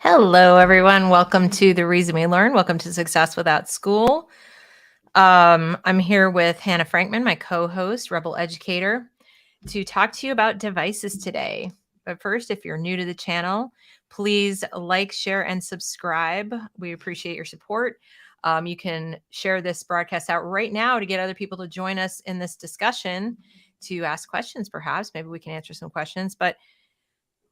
Hello, everyone. Welcome to The Reason We Learn. Welcome to Success Without School. I'm here with Hannah Frankman, my co-host, Rebel Educator, to talk to you about devices today. But first, if you're new to the channel, please like, share, and subscribe. We appreciate your support. You can share this broadcast out right now to get other people to join us in this discussion, to ask questions, perhaps. Maybe we can answer some questions. But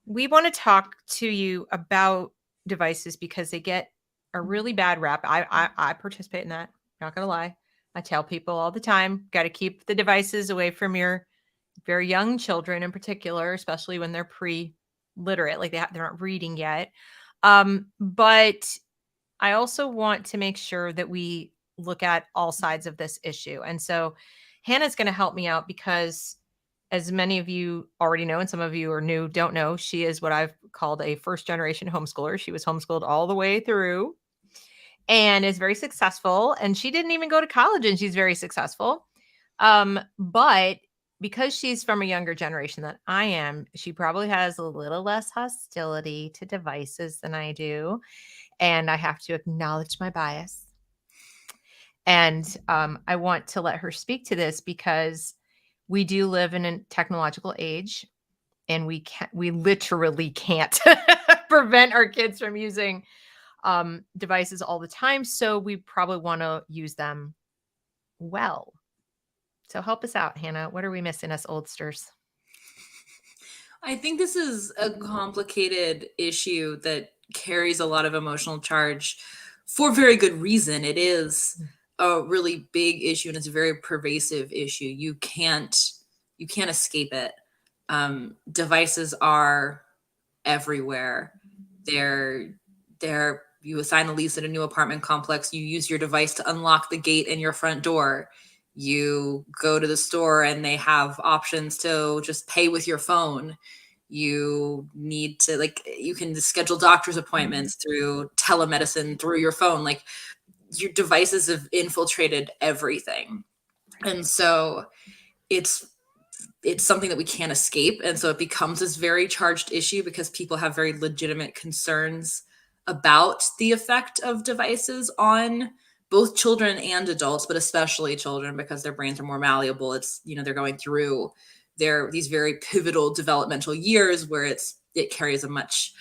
we want to talk to you about devices because they get a really bad rap. I participate in that. Not gonna lie. I tell people all the time, got to keep the devices away from your very young children in particular, especially when they're pre-literate, like they're not reading yet. But I also want to make sure that we look at all sides of this issue. And so Hannah's going to help me out because, as many of you already know, and some of you are new, don't know, she is what I've called a first generation homeschooler. She was homeschooled all the way through and is very successful. And she didn't even go to college and she's very successful. But because she's from a younger generation than I am, she probably has a little less hostility to devices than I do. And I have to acknowledge my bias. And I want to let her speak to this because we do live in a technological age and we literally can't prevent our kids from using devices all the time. So we probably want to use them well. So help us out, Hannah. What are we missing, us oldsters? I think this is a complicated issue that carries a lot of emotional charge for very good reason. It is a really big issue and it's a very pervasive issue. You can't escape it. Devices are everywhere. They're you assign a lease at a new apartment complex, you use your device to unlock the gate in your front door. You go to the store and they have options to just pay with your phone. You need to, like, you can schedule doctor's appointments through telemedicine through your phone. Like, your devices have infiltrated everything. And so it's something that we can't escape, and so it becomes this very charged issue because people have very legitimate concerns about the effect of devices on both children and adults, but especially children because their brains are more malleable. It's, they're going through these very pivotal developmental years where it carries a much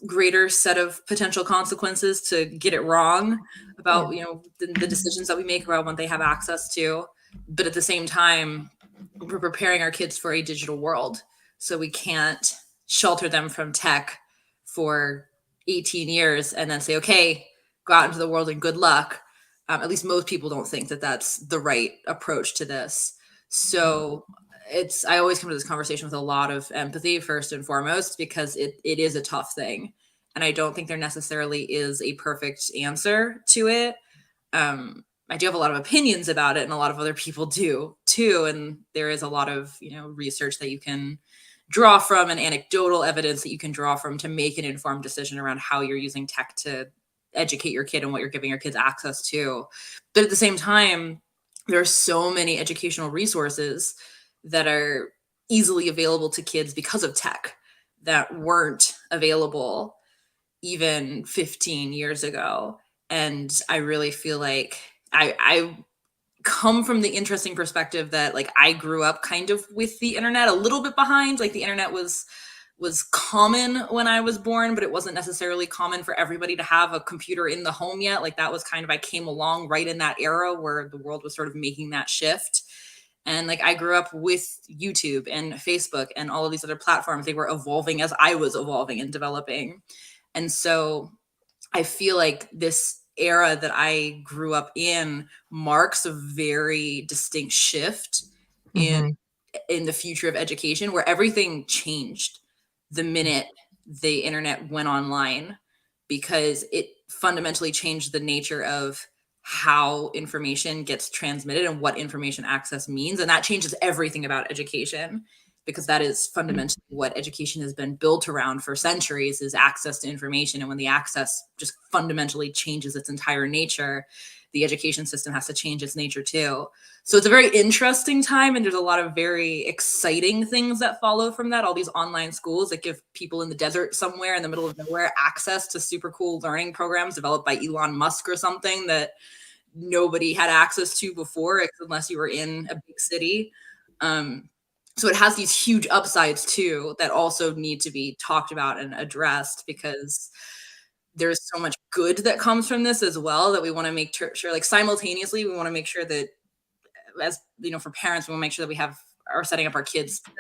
greater set of potential consequences to get it wrong about the decisions that we make around what they have access to. But at the same time, we're preparing our kids for a digital world, so we can't shelter them from tech for 18 years and then say, okay, go out into the world and good luck. At least most people don't think that that's the right approach to this. So I always come to this conversation with a lot of empathy first and foremost, because it is a tough thing. And I don't think there necessarily is a perfect answer to it. I do have a lot of opinions about it, and a lot of other people do too. And there is a lot of, research that you can draw from and anecdotal evidence that you can draw from to make an informed decision around how you're using tech to educate your kid and what you're giving your kids access to. But at the same time, there are so many educational resources that are easily available to kids because of tech that weren't available even 15 years ago. And I really feel like I come from the interesting perspective that, like, I grew up kind of with the internet a little bit behind. Like, the internet was common when I was born, but it wasn't necessarily common for everybody to have a computer in the home yet. Like, that was kind of, I came along right in that era where the world was sort of making that shift. And, like, I grew up with YouTube and Facebook and all of these other platforms. They were evolving as I was evolving and developing. And so I feel like this era that I grew up in marks a very distinct shift in the future of education, where everything changed the minute the internet went online, because it fundamentally changed the nature of how information gets transmitted and what information access means. And that changes everything about education, because that is fundamentally what education has been built around for centuries, is access to information. And when the access just fundamentally changes its entire nature, the education system has to change its nature too. So it's a very interesting time, and there's a lot of very exciting things that follow from that. All these online schools that give people in the desert somewhere in the middle of nowhere access to super cool learning programs developed by Elon Musk or something that nobody had access to before, unless you were in a big city. So it has these huge upsides too that also need to be talked about and addressed, because there's so much good that comes from this as well, that we want to make sure, like, simultaneously, we want to make sure that, as you know, for parents, we want to make sure that we are setting up our kids to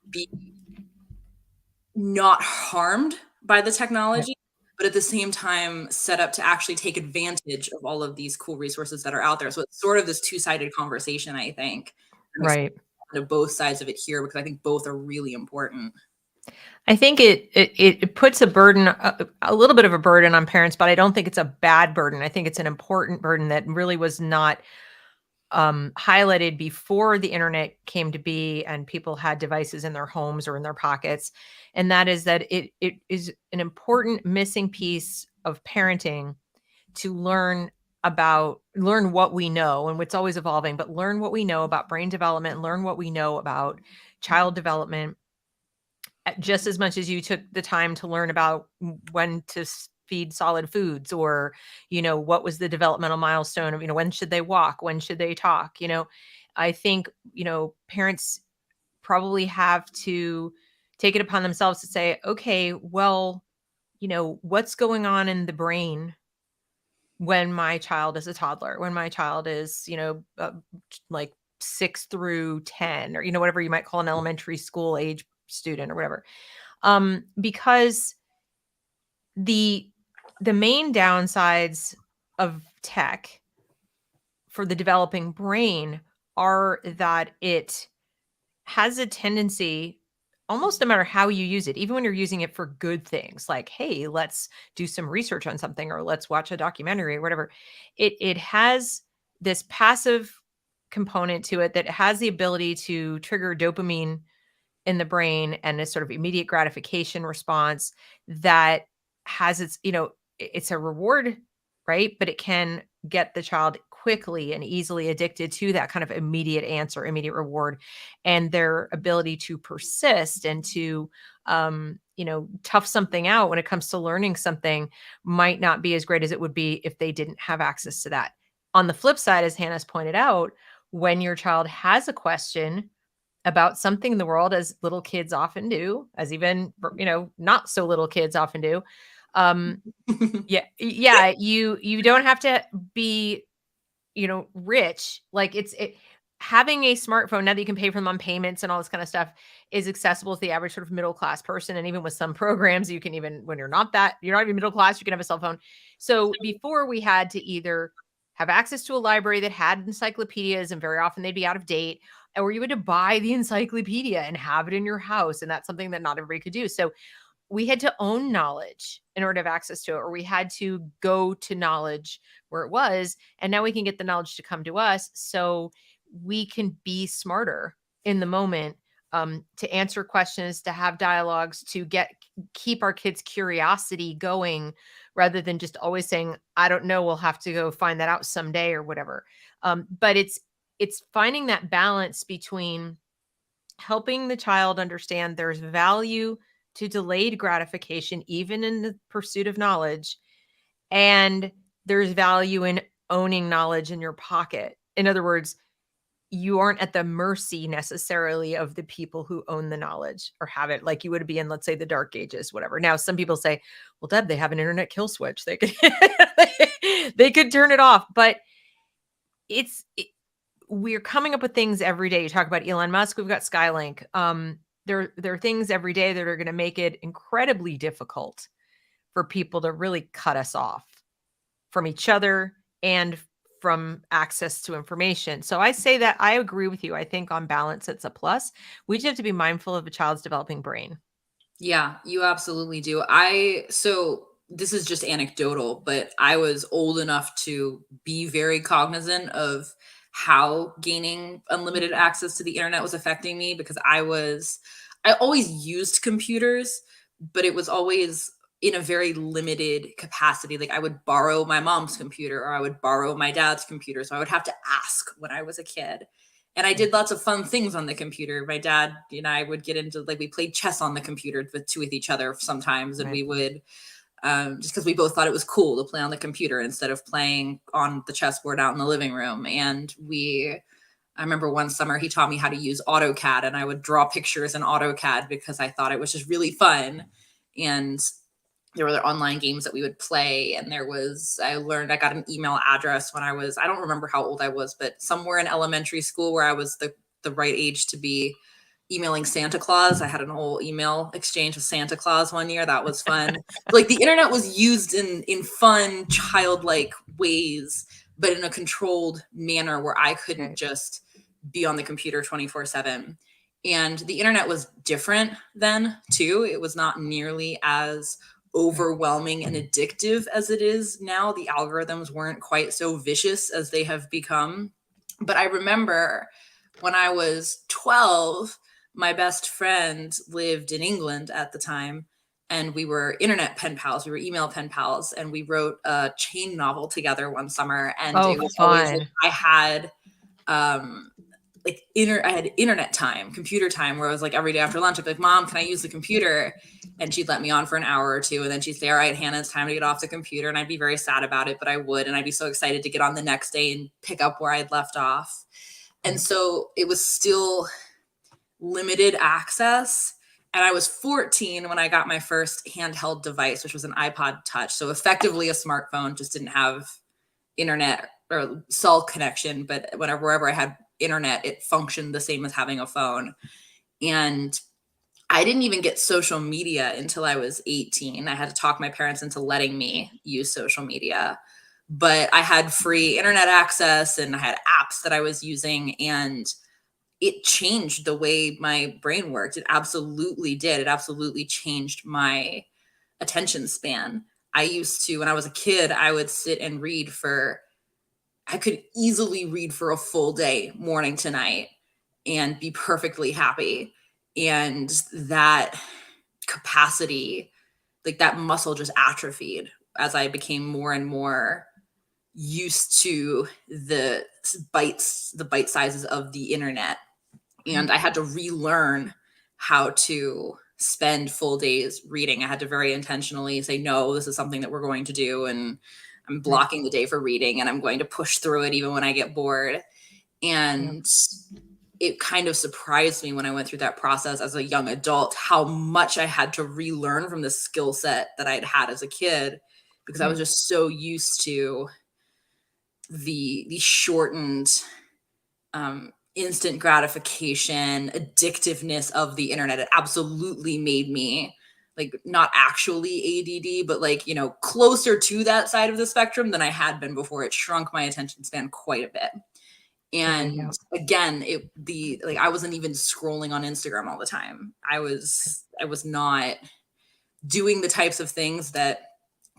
be not harmed by the Right. technology, but at the same time set up to actually take advantage of all of these cool resources that are out there. So it's sort of this two-sided conversation, I think. I'm excited Right. to both sides of it here, because I think both are really important. I think it puts a little bit of a burden on parents, but I don't think it's a bad burden. I think it's an important burden that really was not highlighted before the internet came to be and people had devices in their homes or in their pockets. And that is that it is an important missing piece of parenting to learn what we know, and it's always evolving, but learn what we know about brain development, learn what we know about child development, just as much as you took the time to learn about when to feed solid foods, or what was the developmental milestone of when should they walk, when should they talk. I think parents probably have to take it upon themselves to say, okay, well, what's going on in the brain when my child is a toddler, when my child is like 6 through 10, or whatever you might call an elementary school age student or whatever. Because the main downsides of tech for the developing brain are that it has a tendency, almost no matter how you use it, even when you're using it for good things, like, hey, let's do some research on something, or let's watch a documentary or whatever, it has this passive component to it that has the ability to trigger dopamine in the brain and a sort of immediate gratification response that has it's a reward, right? But it can get the child quickly and easily addicted to that kind of immediate answer, immediate reward, and their ability to persist and to tough something out when it comes to learning something might not be as great as it would be if they didn't have access to that. On the flip side, as Hannah's pointed out, when your child has a question about something in the world, as little kids often do, as even, not so little kids often do. Yeah, you don't have to be, rich. Like having a smartphone now that you can pay for them on payments and all this kind of stuff is accessible to the average sort of middle class person. And even with some programs, you can, even when you're not even middle class, you can have a cell phone. So before, we had to either have access to a library that had encyclopedias, and very often they'd be out of date, or you had to buy the encyclopedia and have it in your house. And that's something that not everybody could do. So we had to own knowledge in order to have access to it, or we had to go to knowledge where it was. And now we can get the knowledge to come to us, so we can be smarter in the moment, to answer questions, to have dialogues, to keep our kids' curiosity going, rather than just always saying, I don't know, we'll have to go find that out someday or whatever. But it's finding that balance between helping the child understand there's value to delayed gratification, even in the pursuit of knowledge, and there's value in owning knowledge in your pocket. In other words, you aren't at the mercy necessarily of the people who own the knowledge or have it, like you would be in, let's say, the dark ages, whatever. Now, some people say, well, Deb, they have an internet kill switch. They could they could turn it off, but we're coming up with things every day. You talk about Elon Musk, we've got Skylink. There are things every day that are going to make it incredibly difficult for people to really cut us off from each other and from access to information. So I say that I agree with you. I think on balance, it's a plus. We just have to be mindful of a child's developing brain. Yeah, you absolutely do. So this is just anecdotal, but I was old enough to be very cognizant of how gaining unlimited access to the internet was affecting me, because I always used computers, but it was always in a very limited capacity. Like I would borrow my mom's computer or I would borrow my dad's computer. So I would have to ask when I was a kid. And I did lots of fun things on the computer. My dad and I would get into, like, we played chess on the computer with each other sometimes. And Right. we would, just because we both thought it was cool to play on the computer instead of playing on the chessboard out in the living room. And I remember one summer he taught me how to use AutoCAD, and I would draw pictures in AutoCAD because I thought it was just really fun. And there were other online games that we would play. And I got an email address when I don't remember how old I was, but somewhere in elementary school where I was the right age to be emailing Santa Claus. I had an whole email exchange with Santa Claus one year. That was fun. Like the internet was used in fun, childlike ways, but in a controlled manner where I couldn't Right. just be on the computer 24/7. And the internet was different then too. It was not nearly as overwhelming and addictive as it is now. The algorithms weren't quite so vicious as they have become. But I remember when I was 12, my best friend lived in England at the time, and we were internet pen pals. We were email pen pals, and we wrote a chain novel together one summer. And Oh, it was always like fun. um I had internet time, computer time, where I was like every day after lunch, I'd be like, Mom, can I use the computer? And she'd let me on for an hour or two. And then she'd say, all right, Hannah, it's time to get off the computer. And I'd be very sad about it, but I would. And I'd be so excited to get on the next day and pick up where I'd left off. And so it was still limited access. And I was 14 when I got my first handheld device, which was an iPod Touch. So effectively a smartphone, just didn't have internet or cell connection. But wherever I had internet, it functioned the same as having a phone. And I didn't even get social media until I was 18. I had to talk my parents into letting me use social media. But I had free internet access and I had apps that I was using, and it changed the way my brain worked. It absolutely did. It absolutely changed my attention span. I used to, when I was a kid, I would sit and I could easily read for a full day, morning to night, and be perfectly happy. And that capacity, like that muscle just atrophied as I became more and more used to the bite sizes of the internet. And I had to relearn how to spend full days reading. I had to very intentionally say, no, this is something that we're going to do. And I'm Right. blocking the day for reading, and I'm going to push through it even when I get bored. And it kind of surprised me when I went through that process as a young adult, how much I had to relearn from the skill set that I'd had as a kid, because I was just so used to the shortened instant gratification addictiveness of the internet. It absolutely made me, like, not actually ADD, but like, closer to that side of the spectrum than I had been before. It shrunk my attention span quite a bit. Right. And again, I wasn't even scrolling on Instagram all the time. I was not doing the types of things that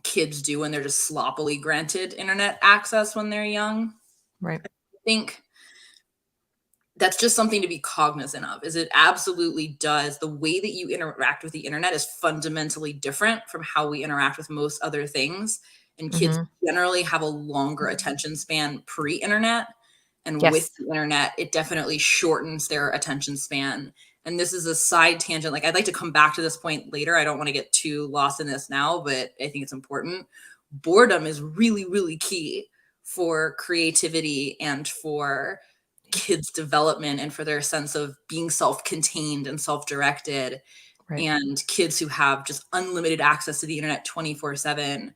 kids do when they're just sloppily granted internet access when they're young. Right. I think that's just something to be cognizant of. Is it absolutely does. The way that you interact with the internet is fundamentally different from how we interact with most other things. And kids generally have a longer attention span pre-internet. And with Yes. the internet, it definitely shortens their attention span. And this is a side tangent. Like, I'd like to come back to this point later. I don't want to get too lost in this now, but I think it's important. Boredom is really, really key for creativity and for kids' development and for their sense of being self-contained and self-directed. Right. And kids who have just unlimited access to the internet 24/7,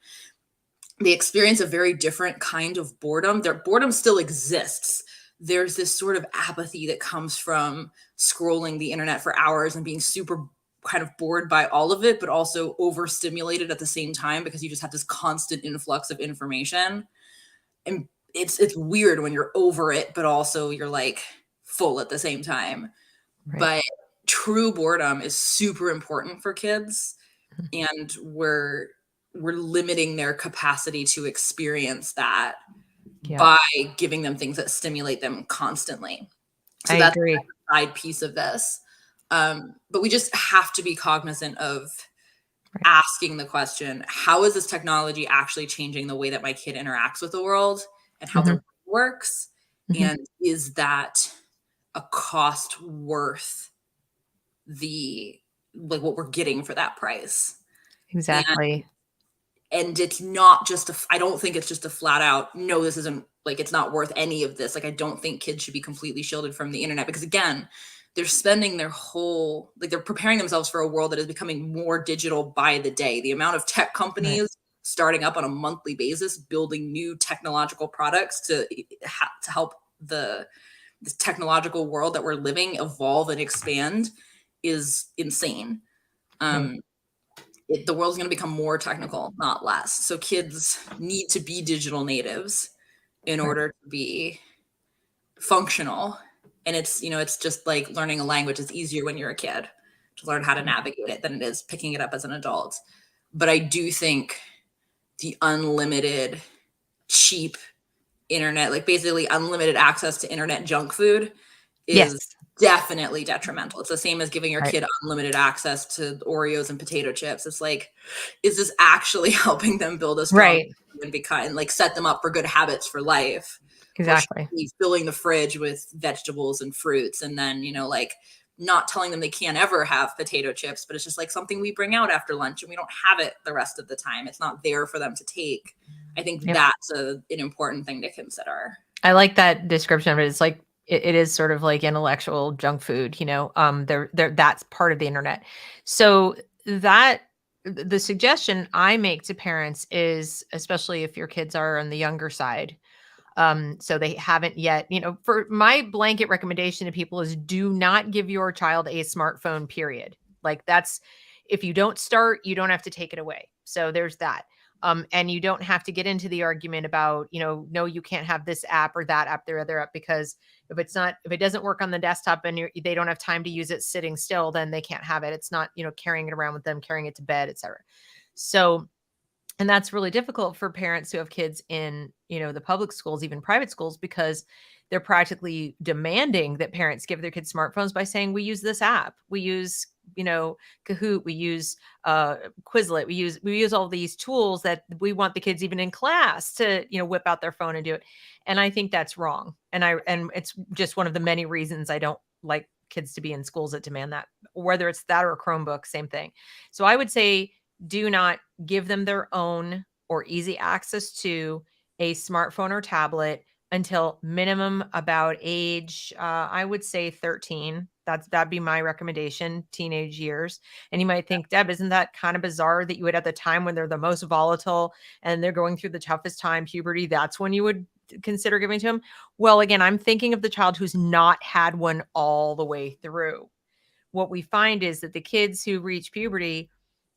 they experience a very different kind of boredom. Their boredom still exists. There's this sort of apathy that comes from scrolling the internet for hours and being super kind of bored by all of it, but also overstimulated at the same time because you just have this constant influx of information. And it's weird when you're over it, but also you're like full at the same time. Right. But true boredom is super important for kids, and we're limiting their capacity to experience that Yeah, by giving them things that stimulate them constantly. So I that's agree. the side piece of this. But we just have to be cognizant of Right. asking the question, how is this technology actually changing the way that my kid interacts with the world and how their Mhm, brain works? mhm. And is that a cost worth the like what we're getting for that price? And Exactly. it's not just I don't think it's just a flat out, no, this isn't like it's not worth any of this. Like I don't think kids should be completely shielded from the internet because again, they're spending their whole like they're preparing themselves for a world that is becoming more digital by the day. The amount of tech Right. companies starting up on a monthly basis building new technological products to help the technological world that we're living evolve and expand is insane. Right. Um, the world's going to become more technical, not less. So kids need to be digital natives in Right. order to be functional. And it's just like learning a language is easier when you're a kid to learn how to Right. navigate it than it is picking it up as an adult. But I do think the unlimited, cheap internet, like basically unlimited access to internet junk food, is Yes. definitely detrimental. It's the same as giving your Right. kid unlimited access to Oreos and potato chips. It's like, is this actually helping them build a strong Right. and become and like set them up for good habits for life? Or should Exactly. we be filling the fridge with vegetables and fruits and then, like not telling them they can't ever have potato chips, but it's just like something we bring out after lunch and we don't have it the rest of the time. It's not there for them to take. I think Yep. that's an important thing to consider. I like that description of it. It's like it is sort of like intellectual junk food, they're that's part of the internet. So that the suggestion I make to parents is, especially if your kids are on the younger side, so they haven't yet, for my blanket recommendation to people is do not give your child a smartphone, period. Like that's if you don't start, you don't have to take it away. So there's that. And you don't have to get into the argument about, no, you can't have this app or that app, their other app, because if it doesn't work on the desktop and they don't have time to use it sitting still, then they can't have it. It's not, carrying it around with them, carrying it to bed, etc. So, and that's really difficult for parents who have kids in, the public schools, even private schools, because they're practically demanding that parents give their kids smartphones by saying, we use this app, we use, Kahoot, we use Quizlet, we use all these tools that we want the kids even in class to, whip out their phone and do it. And I think that's wrong. And it's just one of the many reasons I don't like kids to be in schools that demand that, whether it's that or a Chromebook, same thing. So I would say, do not give them their own or easy access to a smartphone or tablet until minimum about age, I would say 13. That'd be my recommendation, teenage years. And you might think, Deb, isn't that kind of bizarre that you would, at the time when they're the most volatile and they're going through the toughest time, puberty, that's when you would consider giving to them? Well, again, I'm thinking of the child who's not had one all the way through. What we find is that the kids who reach puberty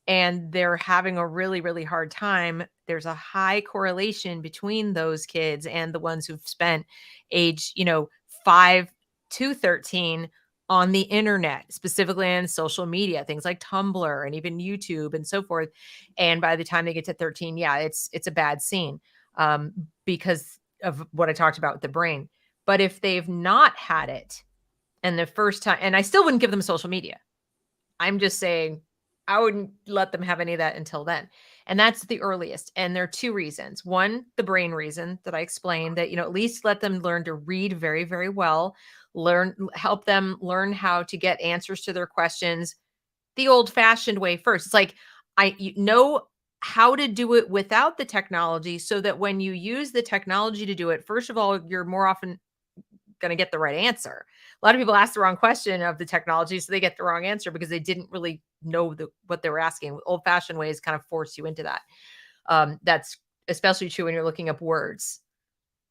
and they're having a really, really hard time, there's a high correlation between those kids and the ones who've spent age, 5 to 13 on the internet, specifically on social media, things like Tumblr and even YouTube and so forth. And by the time they get to 13, yeah, it's a bad scene, because of what I talked about with the brain. But if they've not had it and the first time, and I still wouldn't give them social media. I'm just saying I wouldn't let them have any of that until then. And that's the earliest. And there are two reasons. One, the brain reason that I explained, that, at least let them learn to read very, very well, help them learn how to get answers to their questions the old fashioned way first. It's like, you know how to do it without the technology, so that when you use the technology to do it, first of all, you're more often going to get the right answer. A lot of people ask the wrong question of the technology, so they get the wrong answer because they didn't really know what they were asking. Old fashioned ways kind of force you into that. That's especially true when you're looking up words,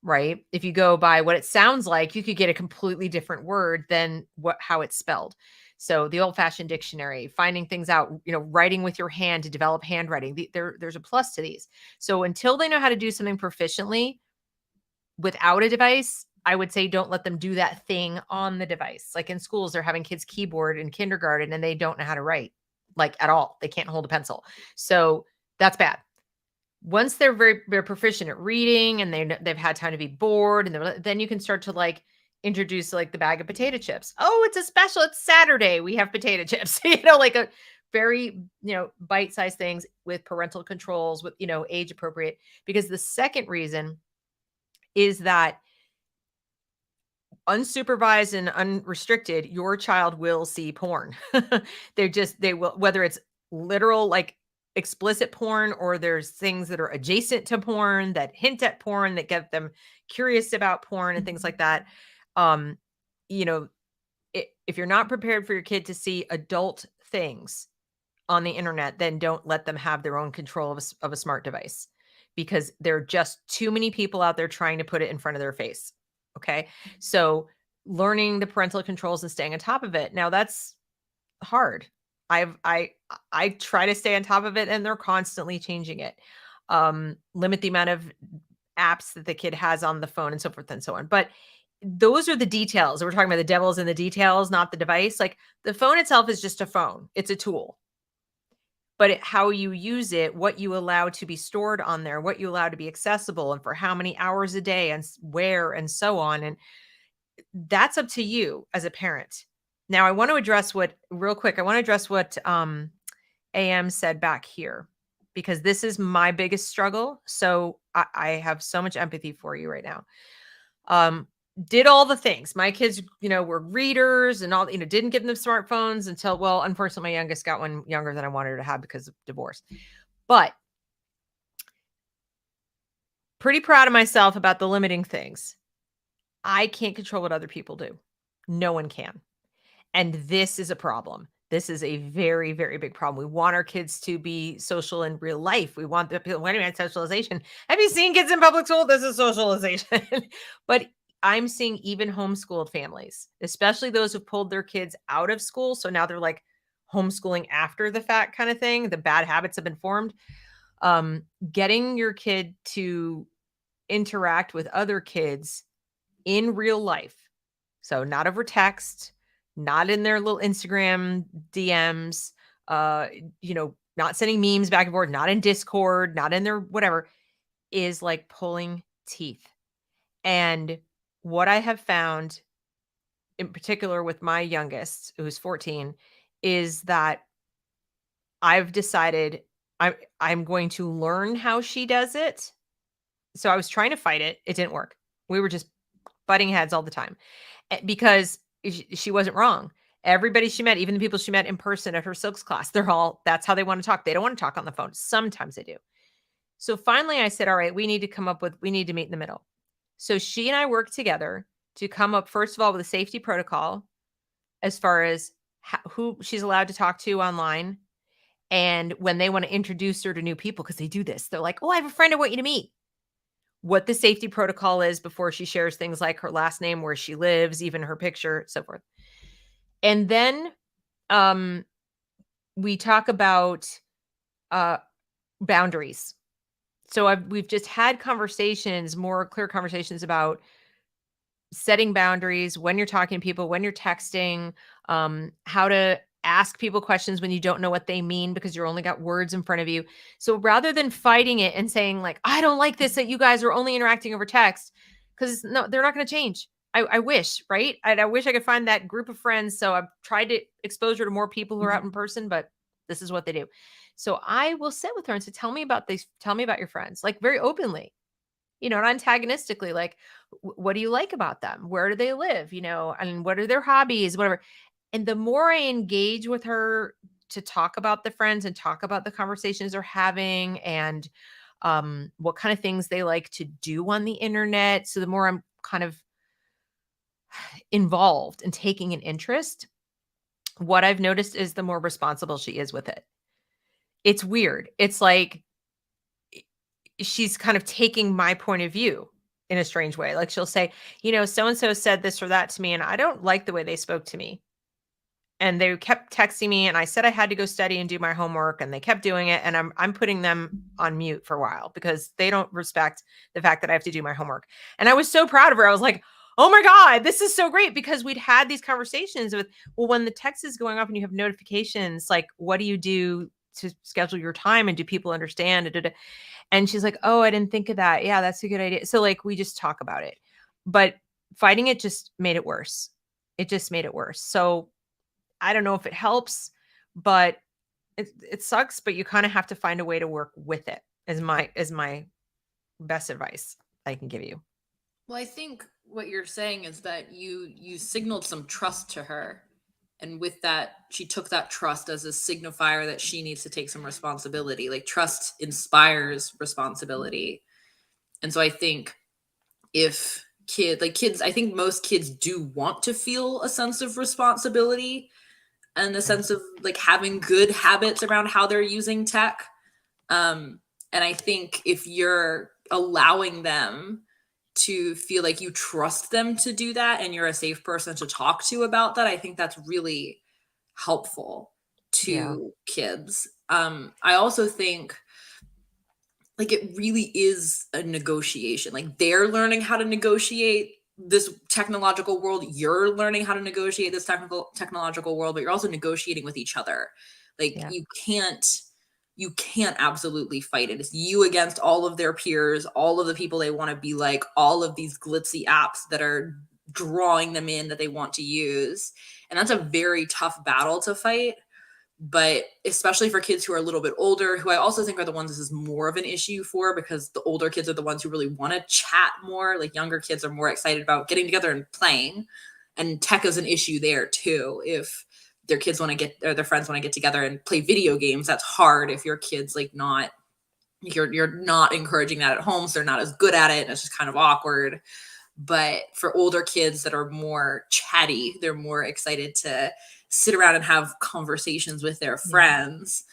right? If you go by what it sounds like, you could get a completely different word than how it's spelled. So the old fashioned dictionary, finding things out, writing with your hand to develop handwriting, there's a plus to these. So until they know how to do something proficiently without a device, I would say don't let them do that thing on the device. Like in schools, they're having kids keyboard in kindergarten and they don't know how to write, like, at all. They can't hold a pencil. So that's bad. once they're very proficient at reading and they've had time to be bored, and then you can start to like introduce like the bag of potato chips. Oh, it's a special. It's Saturday. We have potato chips. Like a very, bite-sized things with parental controls, with, age appropriate. Because the second reason is that unsupervised and unrestricted, your child will see porn. They will, whether it's literal, like explicit porn, or there's things that are adjacent to porn that hint at porn, that get them curious about porn and things like that. Um, you know, if you're not prepared for your kid to see adult things on the internet, then don't let them have their own control of a smart device, because there are just too many people out there trying to put it in front of their face. Okay. So learning the parental controls and staying on top of it. Now that's hard. I try to stay on top of it, and they're constantly changing it. Limit the amount of apps that the kid has on the phone and so forth and so on. But those are the details. We're talking about the devil's in the details, not the device. Like the phone itself is just a phone. It's a tool. But how you use it, what you allow to be stored on there, what you allow to be accessible, and for how many hours a day, and where, and so on. And that's up to you as a parent. Now, I want to address real quick, I want to address what AM said back here, because this is my biggest struggle. So I have so much empathy for you right now. Did all the things. My kids, were readers and all, didn't give them smartphones until, well, unfortunately, my youngest got one younger than I wanted her to have because of divorce. But pretty proud of myself about the limiting things. I can't control what other people do. No one can. And this is a problem. This is a very, very big problem. We want our kids to be social in real life. We want the people, when I socialization. Have you seen kids in public school? This is socialization. But I'm seeing even homeschooled families, especially those who've pulled their kids out of school. So now they're like homeschooling after the fact kind of thing. The bad habits have been formed. Getting your kid to interact with other kids in real life. So not over text, not in their little Instagram DMs, not sending memes back and forth, not in Discord, not in their whatever, is like pulling teeth. And what I have found, in particular with my youngest, who's 14, is that I've decided I'm going to learn how she does it. So I was trying to fight it. It didn't work. We were just butting heads all the time, because she wasn't wrong. Everybody she met, even the people she met in person at her silks class, that's how they want to talk. They don't want to talk on the phone. Sometimes they do. So finally I said, all right, we need to meet in the middle. So she and I worked together to come up, first of all, with a safety protocol as far as who she's allowed to talk to online. And when they want to introduce her to new people, because they do this, they're like, oh, I have a friend I want you to meet. What the safety protocol is before she shares things like her last name, where she lives, even her picture, so forth. And then we talk about boundaries. So we've just had more clear conversations about setting boundaries when you're talking to people, when you're texting, how to ask people questions when you don't know what they mean because you're only got words in front of you. So rather than fighting it and saying like, I don't like this, that you guys are only interacting over text, because no, they're not going to change. I wish, right? I wish I could find that group of friends. So I've tried to expose her to more people who are out in person, but this is what they do. So I will sit with her and say, tell me about your friends, like very openly, not antagonistically, like, what do you like about them? Where do they live? And what are their hobbies, whatever. And the more I engage with her to talk about the friends and talk about the conversations they're having, and what kind of things they like to do on the internet. So the more I'm kind of involved and taking an interest, what I've noticed is the more responsible she is with it. It's weird. It's like she's kind of taking my point of view in a strange way. Like she'll say, so-and-so said this or that to me, and I don't like the way they spoke to me. And they kept texting me, and I said I had to go study and do my homework, and they kept doing it. And I'm putting them on mute for a while because they don't respect the fact that I have to do my homework. And I was so proud of her. I was like, oh my God, this is so great, because we'd had these conversations with, well, when the text is going off and you have notifications, like, what do you do to schedule your time, and do people understand? And she's like, oh, I didn't think of that. Yeah, that's a good idea. So like, we just talk about it, but fighting it just made it worse. It just made it worse. So I don't know if it helps, but it sucks, but you kind of have to find a way to work with it, is my best advice I can give you. Well, I think what you're saying is that you signaled some trust to her, and with that, she took that trust as a signifier that she needs to take some responsibility. Like trust inspires responsibility. And so I think if kids, I think most kids do want to feel a sense of responsibility and a sense of like having good habits around how they're using tech. And I think if you're allowing them to feel like you trust them to do that and you're a safe person to talk to about that, I think that's really helpful Yeah. to kids. I also think like it really is a negotiation. Like they're learning how to negotiate this technological world. You're learning how to negotiate this technological world, but you're also negotiating with each other. Like Yeah. you can't absolutely fight it. It's you against all of their peers, all of the people they want to be like, all of these glitzy apps that are drawing them in that they want to use. And that's a very tough battle to fight. But especially for kids who are a little bit older, who I also think are the ones this is more of an issue for, because the older kids are the ones who really want to chat more. Like younger kids are more excited about getting together and playing. And tech is an issue there too. If their kids want to get, or their friends want to get together and play video games, that's hard if your kids like not, you're not encouraging that at home, so they're not as good at it and it's just kind of awkward. But for older kids that are more chatty, they're more excited to sit around and have conversations with their friends.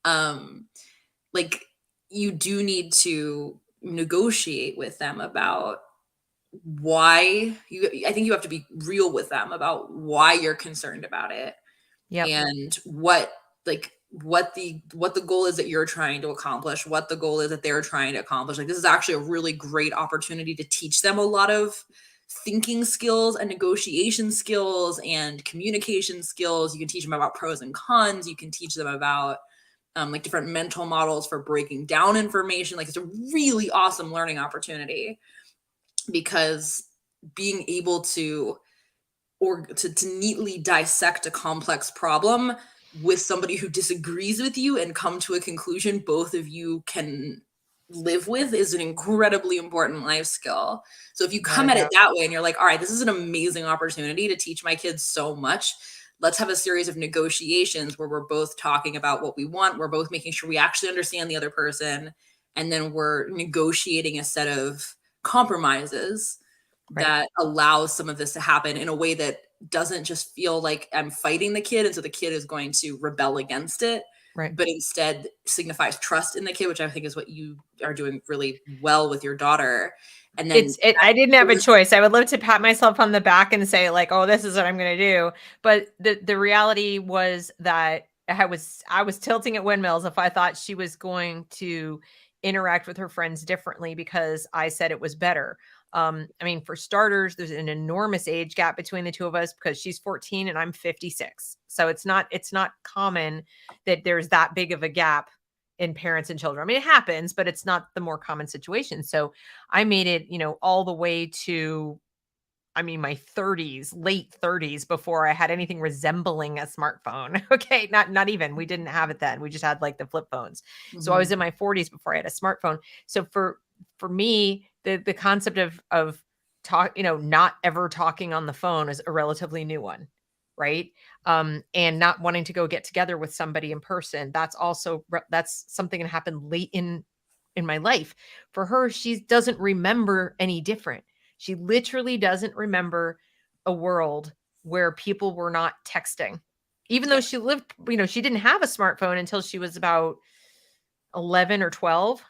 Like you do need to negotiate with them about why I think you have to be real with them about why you're concerned about it. Yep. And what the goal is that you're trying to accomplish, what the goal is that they're trying to accomplish. Like this is actually a really great opportunity to teach them a lot of thinking skills and negotiation skills and communication skills. You can teach them about pros and cons. You can teach them about like different mental models for breaking down information. Like it's a really awesome learning opportunity, because being able to neatly dissect a complex problem with somebody who disagrees with you and come to a conclusion both of you can live with is an incredibly important life skill. So if you come at it that way and you're like, all right, this is an amazing opportunity to teach my kids so much. Let's have a series of negotiations where we're both talking about what we want. We're both making sure we actually understand the other person. And then we're negotiating a set of compromises that allows some of this to happen in a way that doesn't just feel like I'm fighting the kid, and so the kid is going to rebel against it, but instead signifies trust in the kid, which I think is what you are doing really well with your daughter. And then I didn't have a choice. I would love to pat myself on the back and say like, oh, this is what I'm going to do. But the reality was that I was tilting at windmills if I thought she was going to interact with her friends differently because I said it was better. I mean, for starters, there's an enormous age gap between the two of us because she's 14 and I'm 56. So it's not common that there's that big of a gap in parents and children. I mean, it happens, but it's not the more common situation. So I made it, all the way to, my 30s, late 30s, before I had anything resembling a smartphone. Okay. Not even, we didn't have it then. We just had like the flip phones. Mm-hmm. So I was in my 40s before I had a smartphone. So for me, the concept of talk, not ever talking on the phone is a relatively new one. Right. And not wanting to go get together with somebody in person. That's something that happened late in my life. For her, she doesn't remember any different. She literally doesn't remember a world where people were not texting, even though she lived, she didn't have a smartphone until she was about 11 or 12.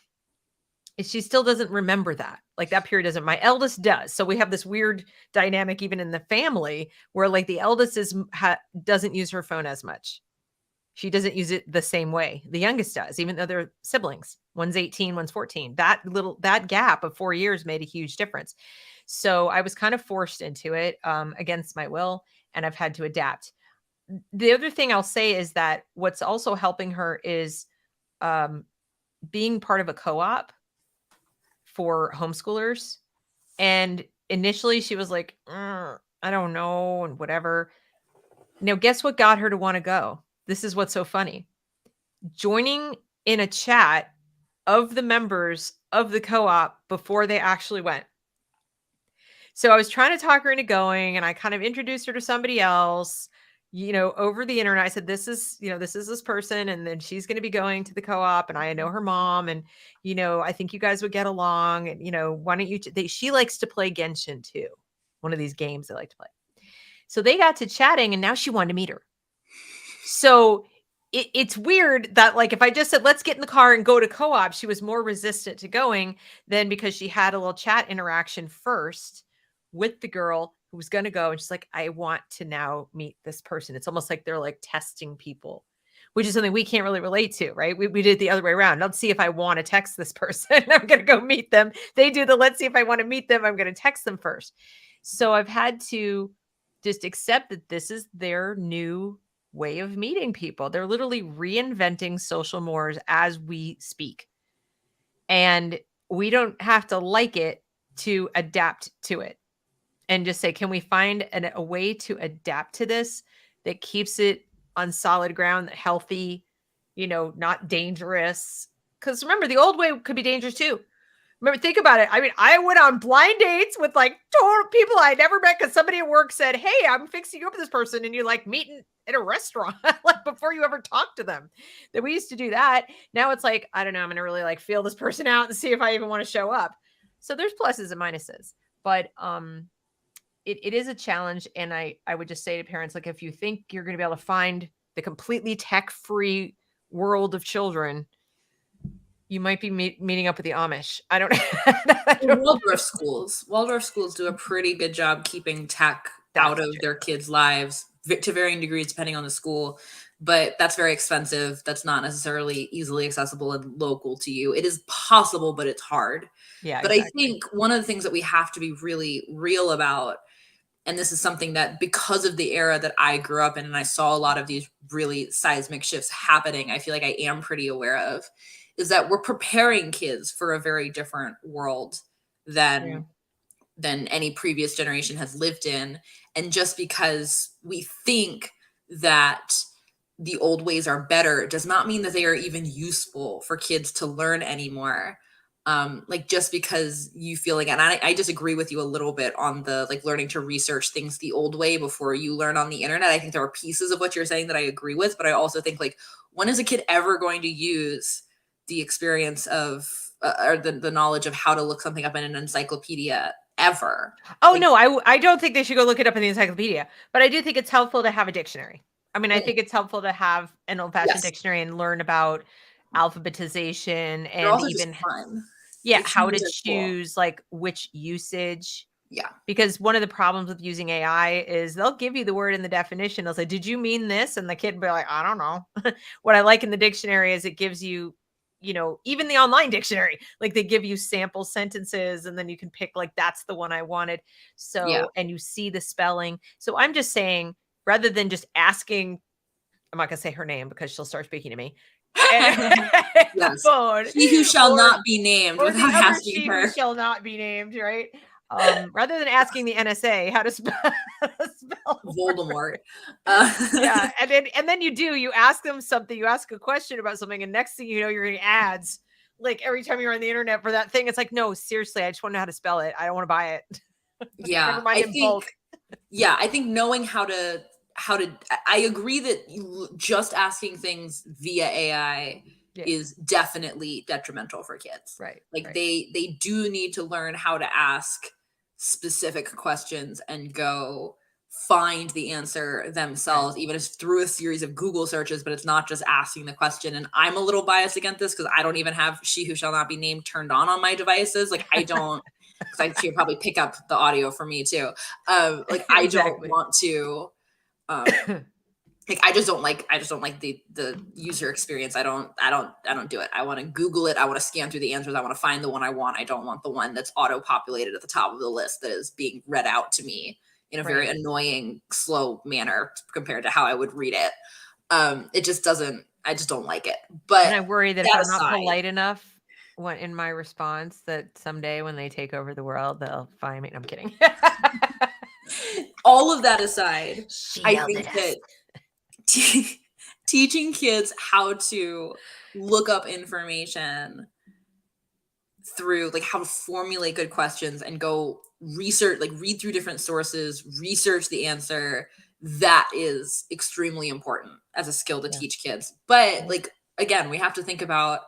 She still doesn't remember that. Like that period doesn't. My eldest does. So we have this weird dynamic even in the family where like the eldest doesn't use her phone as much. She doesn't use it the same way. The youngest does, even though they're siblings. One's 18, one's 14. That gap of 4 years made a huge difference. So I was kind of forced into it against my will, and I've had to adapt. the other thing I'll say is that what's also helping her is being part of a co-op for homeschoolers. And initially she was like, I don't know, and whatever. Now, guess what got her to want to go? This is what's so funny. Joining in a chat of the members of the co-op before they actually went. So I was trying to talk her into going, and I kind of introduced her to somebody else, over the internet. I said, this is this person, and then she's going to be going to the co-op, and I know her mom, and, I think you guys would get along, and, why don't you, she likes to play Genshin too. One of these games they like to play. So they got to chatting, and now she wanted to meet her. So it's weird that, like, if I just said, let's get in the car and go to co-op, she was more resistant to going than because she had a little chat interaction first with the girl who was going to go. And she's like, I want to now meet this person. It's almost like they're like testing people, which is something we can't really relate to, right? We did it the other way around. Let's see if I want to text this person. I'm going to go meet them. They do the, let's see if I want to meet them. I'm going to text them first. So I've had to just accept that this is their new way of meeting people. They're literally reinventing social mores as we speak. And we don't have to like it to adapt to it. And just say, can we find a way to adapt to this that keeps it on solid ground, healthy, not dangerous? Because remember, the old way could be dangerous too. Remember, think about it. I mean, I went on blind dates with like total people I never met because somebody at work said, hey, I'm fixing you up with this person. And you like meeting at a restaurant like before you ever talk to them. That we used to do that. Now it's like, I don't know, I'm going to really like feel this person out and see if I even want to show up. So there's pluses and minuses, but it is a challenge. And I would just say to parents, like, if you think you're going to be able to find the completely tech-free world of children, you might be meeting up with the Amish. I don't know. Waldorf schools do a pretty good job keeping tech out of their kids' lives to varying degrees, depending on the school. But that's very expensive. That's not necessarily easily accessible and local to you. It is possible, but it's hard. Yeah. But exactly. I think one of the things that we have to be really real about, and this is something that because of the era that I grew up in, and I saw a lot of these really seismic shifts happening, I feel like I am pretty aware of, is that we're preparing kids for a very different world than any previous generation has lived in. And just because we think that the old ways are better does not mean that they are even useful for kids to learn anymore. Like, just because you feel like, and I disagree with you a little bit on the like learning to research things the old way before you learn on the internet. I think there are pieces of what you're saying that I agree with, but I also think, like, when is a kid ever going to use the experience of or the knowledge of how to look something up in an encyclopedia ever? Oh, like, no, I don't think they should go look it up in the encyclopedia, but I do think it's helpful to have a dictionary. I mean, I think it's helpful to have an old-fashioned dictionary and learn about alphabetization and even fun. Yeah, how to choose cool. Like which usage. Yeah. Because one of the problems with using AI is they'll give you the word in the definition. They'll say, did you mean this? And the kid will be like, I don't know. What I like in the dictionary is it gives you, even the online dictionary, like they give you sample sentences and then you can pick like, that's the one I wanted. So, and you see the spelling. So I'm just saying, rather than just asking, I'm not going to say her name because she'll start speaking to me. Yes. Phone, he who shall not be named without asking she her. Who shall not be named, right? Rather than asking the NSA how to spell Voldemort. Yeah, and then you ask them something, you ask a question about something, and next thing you know, you're getting ads like every time you're on the internet for that thing. It's like, no, seriously, I just want to know how to spell it. I don't want to buy it. Yeah, never mind bulk. Yeah, I think knowing how to. I agree that just asking things via AI is definitely detrimental for kids. Right. Like they do need to learn how to ask specific questions and go find the answer themselves, even if through a series of Google searches, but it's not just asking the question. And I'm a little biased against this because I don't even have she who shall not be named turned on my devices. Like I don't, because she'll probably pick up the audio for me too. Like I don't want to, like I just don't like the user experience. I don't do it. I want to Google it. I want to scan through the answers. I want to find the one I want. I don't want the one that's auto populated at the top of the list that is being read out to me in a very Right. annoying, slow manner compared to how I would read it. It just doesn't, I just don't like it. And But I worry that if that I'm not aside, polite enough when in my response, that someday when they take over the world, they'll find me. No, I'm kidding. all of that aside, She I yelled think at us. that teaching kids how to look up information through, like, how to formulate good questions and go research, like read through different sources, research the answer, that is extremely important as a skill to Yeah. teach kids. But Yeah. like, again, we have to think about,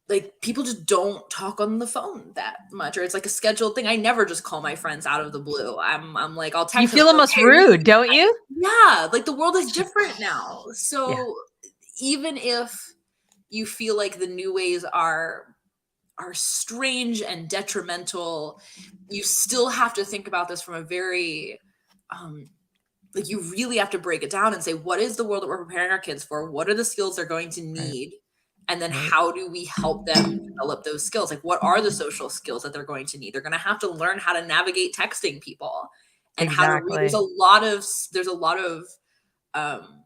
like, people just don't talk on the phone that much, or it's like a scheduled thing. I never just call my friends out of the blue. I'm like, I'll You text them feel like, almost hey, are you rude, don't you? yeah, like the world is Such a different now. precious. Yeah. So even if you feel like the new ways are strange and detrimental, you still have to think about this from a very like, you really have to break it down and say, what is the world that we're preparing our kids for? What are the skills they're going to Right. need? And then Right. how do we help them develop those skills? Like, what are the social skills that they're going to need? They're going to have to learn how to navigate texting people and how to read. Exactly. There's a lot of um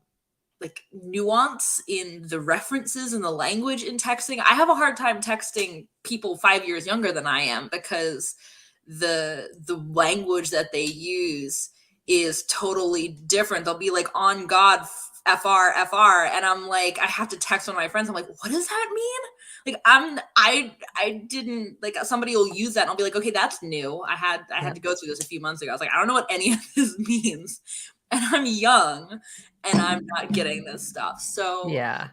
like nuance in the references and the language in texting. I have a hard time texting people 5 years younger than I am because the language that they use is totally different. They'll be like, on God, FR, and I'm like, I have to text one of my friends. I'm like, what does that mean? Like, I didn't, like, somebody will use that and I'll be like, okay, that's new. I had Yep. to go through this a few months ago. I was like, I don't know what any of this means. And I'm young and I'm not getting this stuff. So Yeah.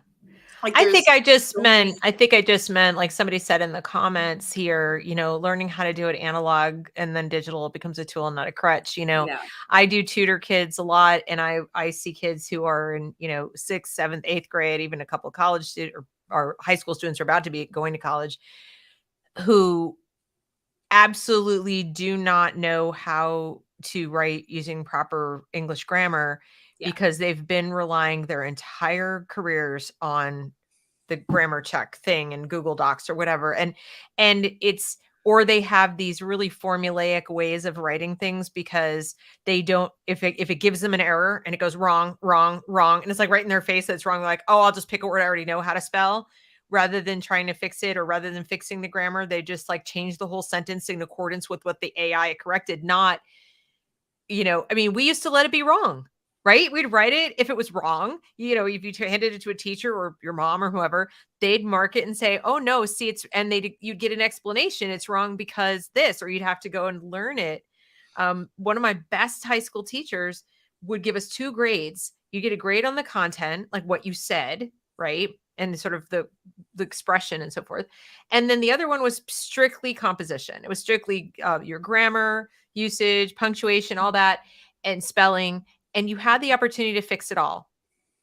like, I there's think I just so many. meant I think I just meant, like somebody said in the comments here, learning how to do it analog and then digital becomes a tool, not a crutch. Yeah. I do tutor kids a lot, and I see kids who are in, 6th, 7th, 8th grade, even a couple of college students or high school students are about to be going to college, who absolutely do not know how to write using proper English grammar Yeah. because they've been relying their entire careers on the grammar check thing in Google Docs or whatever. And it's, or they have these really formulaic ways of writing things because they don't, if it gives them an error and it goes wrong, wrong, wrong, and it's like right in their face that it's wrong, like, oh, I'll just pick a word I already know how to spell, rather than trying to fix it, or rather than fixing the grammar, they just like change the whole sentence in accordance with what the AI corrected. Not, I mean, we used to let it be wrong, right? We'd write it if it was wrong. If you handed it to a teacher or your mom or whoever, they'd mark it and say, "Oh no, see it's," and you'd get an explanation. It's wrong because this, or you'd have to go and learn it. One of my best high school teachers would give us two grades. You get a grade on the content, like what you said, right? And sort of the expression and so forth. And then the other one was strictly composition. It was strictly your grammar, usage, punctuation, all that, and spelling. And you had the opportunity to fix it all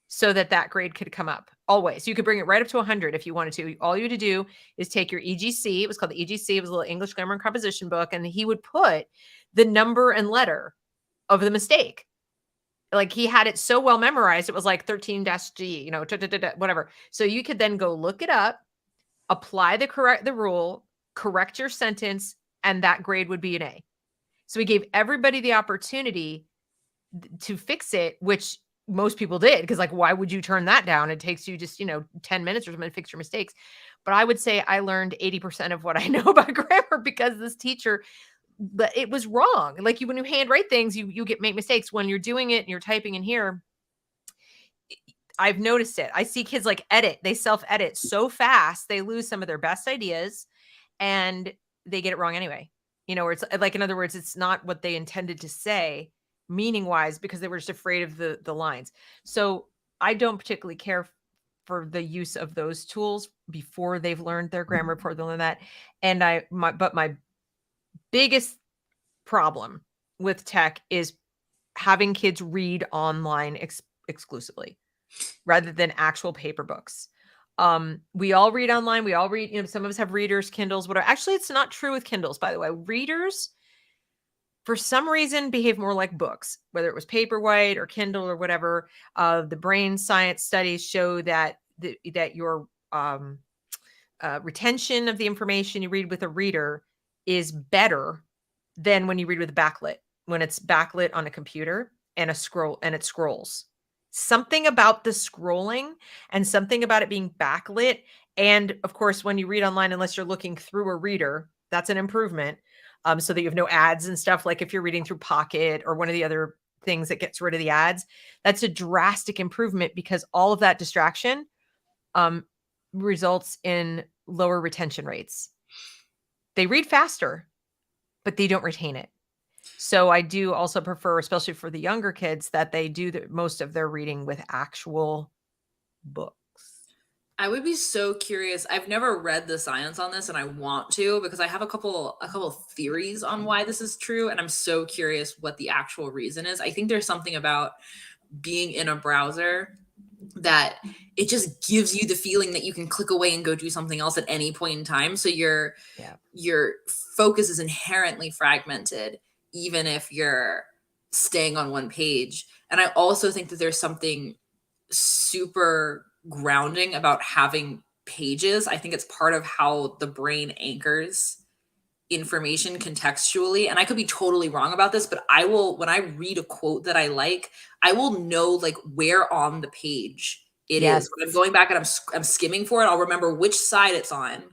so that that grade could come up always. You could bring it right up to 100 if you wanted to. All you had to do is take your EGC. It was called the EGC. It was a little English grammar and composition book. And he would put the number and letter of the mistake. Like, he had it so well memorized. It was like 13-G, whatever. So you could then go look it up, apply the rule, correct your sentence, and that grade would be an A. So we gave everybody the opportunity to fix it, which most people did, because, like, why would you turn that down? It takes you just 10 minutes or something to fix your mistakes. But I would say I learned 80% of what I know about grammar because this teacher, but it was wrong. Like, when you handwrite things, you make mistakes when you're doing it and you're typing in here. I've noticed it. I see kids like they self edit so fast, they lose some of their best ideas and they get it wrong anyway. Where it's like, in other words, it's not what they intended to say meaning wise because they were just afraid of the lines. So I don't particularly care for the use of those tools before they've learned their grammar, before they learn that. And but my biggest problem with tech is having kids read online exclusively rather than actual paper books. We all read online. We all read, some of us have readers, Kindles, whatever. Actually, it's not true with Kindles, by the way. Readers, for some reason, behave more like books, whether it was Paperwhite or Kindle or whatever. The brain science studies show that that your retention of the information you read with a reader is better than when you read with a backlit. when it's backlit on a computer and it scrolls. Something about the scrolling and something about it being backlit. And of course, when you read online, unless you're looking through a reader, that's an improvement. So that you have no ads and stuff. Like if you're reading through Pocket or one of the other things that gets rid of the ads, that's a drastic improvement because all of that distraction results in lower retention rates. They read faster, but they don't retain it. So I do also prefer, especially for the younger kids, that they do most of their reading with actual books. I would be so curious. I've never read the science on this and I want to because I have a couple theories on why this is true and I'm so curious what the actual reason is. I think there's something about being in a browser that it just gives you the feeling that you can click away and go do something else at any point in time. So your focus is inherently fragmented, even if you're staying on one page. And I also think that there's something super grounding about having pages. I think it's part of how the brain anchors information contextually, and I could be totally wrong about this, but I will, when I read a quote that I like, I will know like where on the page it is. When I'm going back and I'm skimming for it, I'll remember which side it's on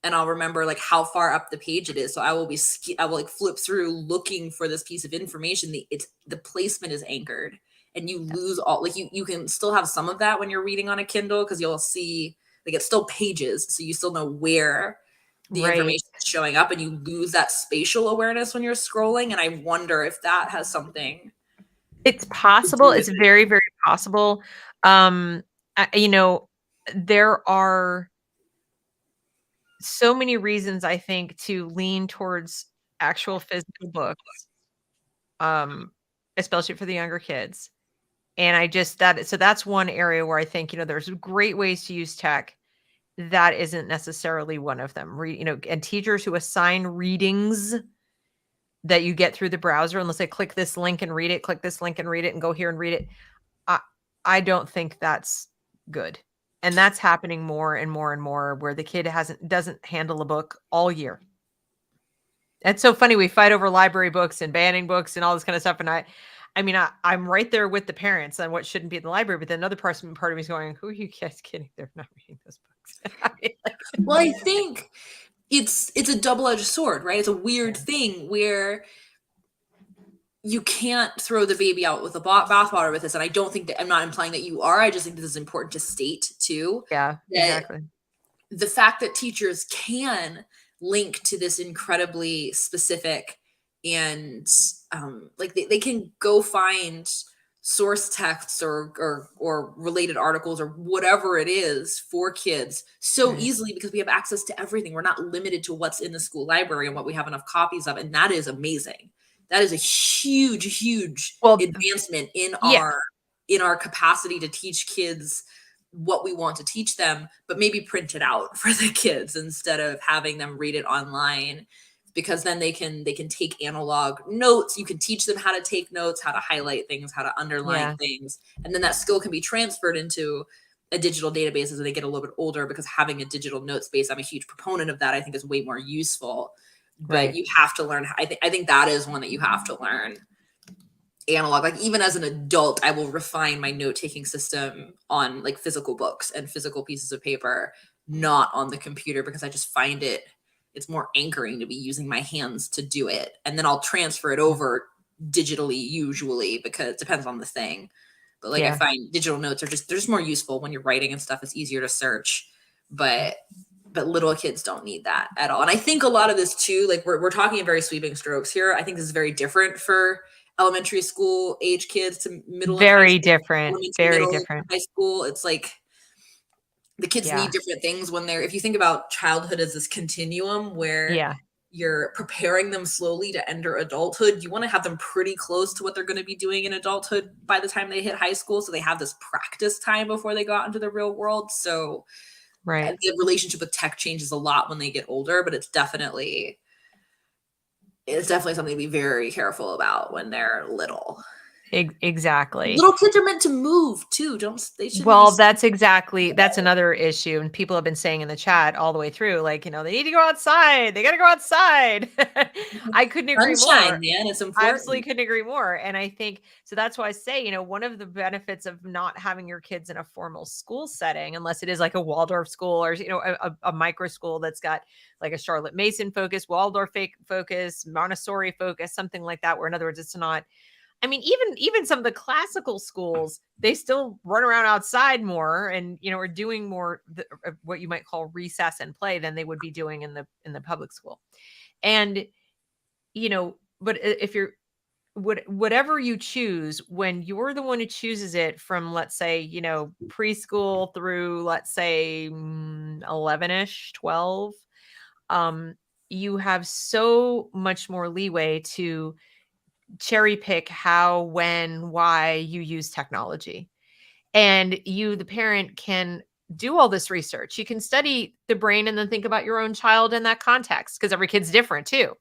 and I'll remember like how far up the page it is. So I will like flip through looking for this piece of information. The placement is anchored and you lose all, like you can still have some of that when you're reading on a Kindle because you'll see like it's still pages. So you still know where the information is showing up and you lose that spatial awareness when you're scrolling. And I wonder if that has something. It's possible. It's very, very possible. You know, there are so many reasons I think to lean towards actual physical books, especially for the younger kids. And so that's one area where I think, there's great ways to use tech. That isn't necessarily one of them. And teachers who assign readings that you get through the browser, unless they click this link and read it, click this link and read it, and go here and read it. I don't think that's good. And that's happening more and more and more where the kid doesn't handle a book all year. It's so funny. We fight over library books and banning books and all this kind of stuff. And I'm right there with the parents on what shouldn't be in the library. But then another part of me is going, who are you guys kidding? They're not reading those books. Well, I think it's a double-edged sword, right? It's a weird thing where you can't throw the baby out with the bathwater with this. And I don't think that, I'm not implying that you are. I just think this is important to state too. Yeah, exactly. The fact that teachers can link to this incredibly specific and like they can go find source texts or related articles or whatever it is for kids so easily because we have access to everything. We're not limited to what's in the school library and what we have enough copies of. And that is amazing. That is a huge advancement in our capacity to teach kids what we want to teach them, but maybe print it out for the kids instead of having them read it online, because then they can take analog notes. You can teach them how to take notes, how to highlight things, how to underline things. And then that skill can be transferred into a digital database as they get a little bit older, because having a digital note space, I'm a huge proponent of that. I think is way more useful. But you have to learn. I think that is one that you have to learn. Analog, like even as an adult, I will refine my note-taking system on like physical books and physical pieces of paper, not on the computer, because I just find it's more anchoring to be using my hands to do it. And then I'll transfer it over digitally usually, because it depends on the thing. But like I find digital notes they're just more useful when you're writing and stuff. It's easier to search. But little kids don't need that at all. And I think a lot of this too, like we're talking in very sweeping strokes here. I think this is very different for elementary school age kids to middle. Very different. Very different. High school. It's like the kids need different things if you think about childhood as this continuum where you're preparing them slowly to enter adulthood, you want to have them pretty close to what they're going to be doing in adulthood by the time they hit high school. So they have this practice time before they go out into the real world. So the relationship with tech changes a lot when they get older, but it's definitely something to be very careful about when they're little. Exactly. Little kids are meant to move too. They shouldn't be. Well, that's another issue. And people have been saying in the chat all the way through, like, they need to go outside. They got to go outside. I couldn't agree Sunshine, more. man, it's I absolutely important. couldn't agree more. And I think so. That's why I say, one of the benefits of not having your kids in a formal school setting, unless it is like a Waldorf school or, a micro school that's got like a Charlotte Mason focus, Waldorf focus, Montessori focus, something like that, where in other words, it's not. I mean, even some of the classical schools, they still run around outside more and, are doing more what you might call recess and play than they would be doing in the public school. And, but if you're whatever you choose, when you're the one who chooses it from, let's say, preschool through, let's say, 11ish, 12, you have so much more leeway to cherry pick how, when, why you use technology. And you, the parent, can do all this research. You can study the brain and then think about your own child in that context, because every kid's different too.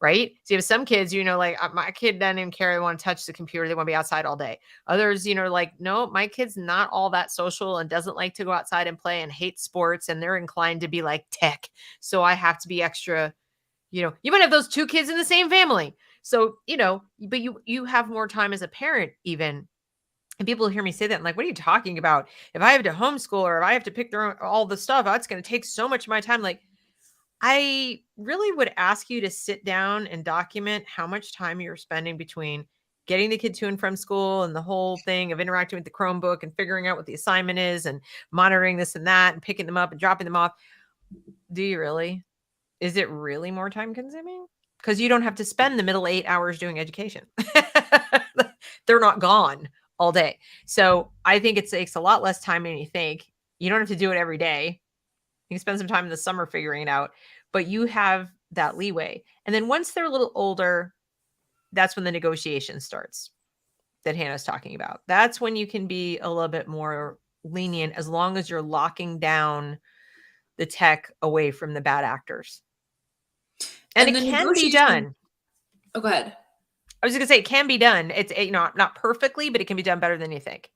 Right. So you have some kids, like my kid doesn't even care. They want to touch the computer. They want to be outside all day. Others, like, no, my kid's not all that social and doesn't like to go outside and play and hates sports. And they're inclined to be like tech. So I have to be extra. You might have those two kids in the same family. So, but you have more time as a parent even. And people hear me say that. I'm like, what are you talking about? If I have to homeschool or if I have to pick all the stuff, that's going to take so much of my time. Like, I really would ask you to sit down and document how much time you're spending between getting the kid to and from school and the whole thing of interacting with the Chromebook and figuring out what the assignment is and monitoring this and that and picking them up and dropping them off. Do you really? Is it really more time consuming? Because you don't have to spend the middle 8 hours doing education. They're not gone all day. So I think it takes a lot less time than you think. You don't have to do it every day. You can spend some time in the summer figuring it out, but you have that leeway. And then once they're a little older, that's when the negotiation starts that Hannah's talking about. That's when you can be a little bit more lenient, as long as you're locking down the tech away from the bad actors. And it can be done. Oh, go ahead. I was going to say it can be done. It's not perfectly, but it can be done better than you think.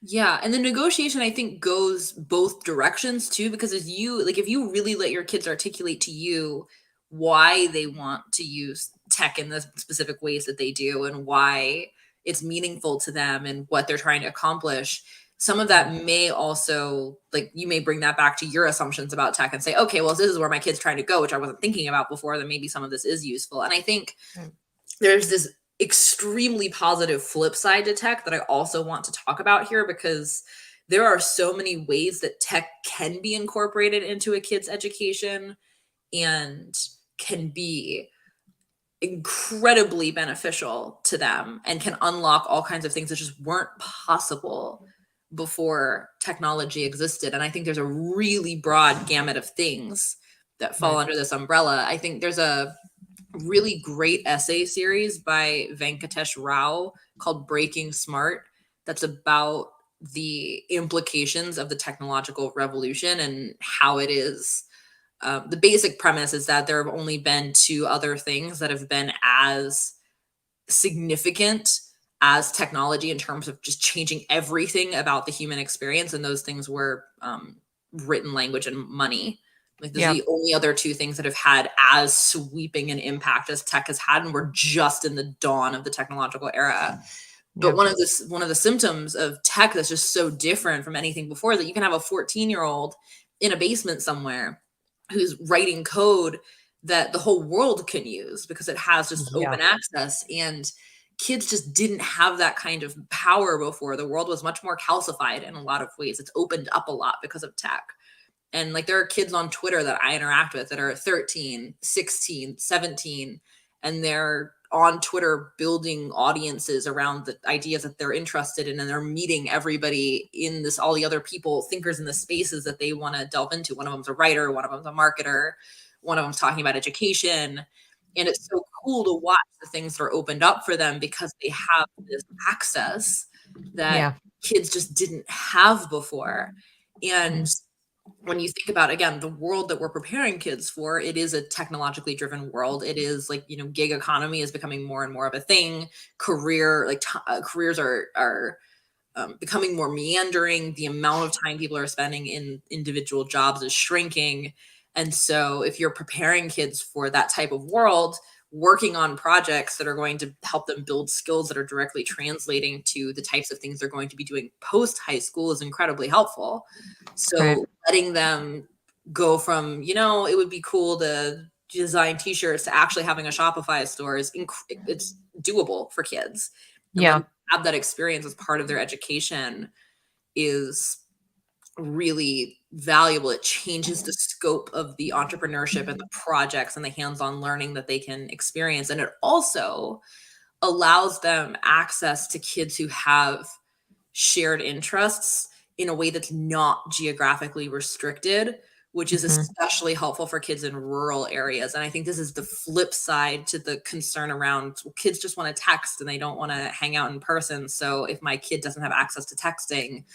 Yeah, and the negotiation, I think, goes both directions too, because if you really let your kids articulate to you why they want to use tech in the specific ways that they do and why it's meaningful to them and what they're trying to accomplish, some of that may also, like, you may bring that back to your assumptions about tech and say, okay, well, if this is where my kid's trying to go, which I wasn't thinking about before, then maybe some of this is useful. And I think there's this extremely positive flip side to tech that I also want to talk about here, because there are so many ways that tech can be incorporated into a kid's education and can be incredibly beneficial to them and can unlock all kinds of things that just weren't possible before technology existed. And I think there's a really broad gamut of things that fall under this umbrella. I think there's a really great essay series by Venkatesh Rao called Breaking Smart that's about the implications of the technological revolution and how it is. The basic premise is that there have only been two other things that have been as significant as technology in terms of just changing everything about the human experience, and those things were written language and money. Like, those are the only other two things that have had as sweeping an impact as tech has had, and we're just in the dawn of the technological era. But one of the symptoms of tech that's just so different from anything before is that you can have a 14-year-old in a basement somewhere who's writing code that the whole world can use because it has just open access. And kids just didn't have that kind of power before. The world was much more calcified in a lot of ways. It's opened up a lot because of tech. And like, there are kids on Twitter that I interact with that are 13, 16, 17, and they're on Twitter building audiences around the ideas that they're interested in, and they're meeting everybody in this, all the other people, thinkers in the spaces that they want to delve into. One of them's a writer, one of them's a marketer, one of them's talking about education. And it's so cool to watch the things that are opened up for them because they have this access that kids just didn't have before. And when you think about, again, the world that we're preparing kids for, it is a technologically driven world. It is like, gig economy is becoming more and more of a thing. Careers are becoming more meandering. The amount of time people are spending in individual jobs is shrinking. And so if you're preparing kids for that type of world, working on projects that are going to help them build skills that are directly translating to the types of things they're going to be doing post high school is incredibly helpful. Right. So letting them go from, it would be cool to design t-shirts to actually having a Shopify store it's doable for kids. And Yeah. letting them have that experience as part of their education is really valuable. It changes the scope of the entrepreneurship and the projects and the hands-on learning that they can experience. And it also allows them access to kids who have shared interests in a way that's not geographically restricted, which is Mhm. especially helpful for kids in rural areas. And I think this is the flip side to the concern around kids just want to text and they don't want to hang out in person. So if my kid doesn't have access to texting,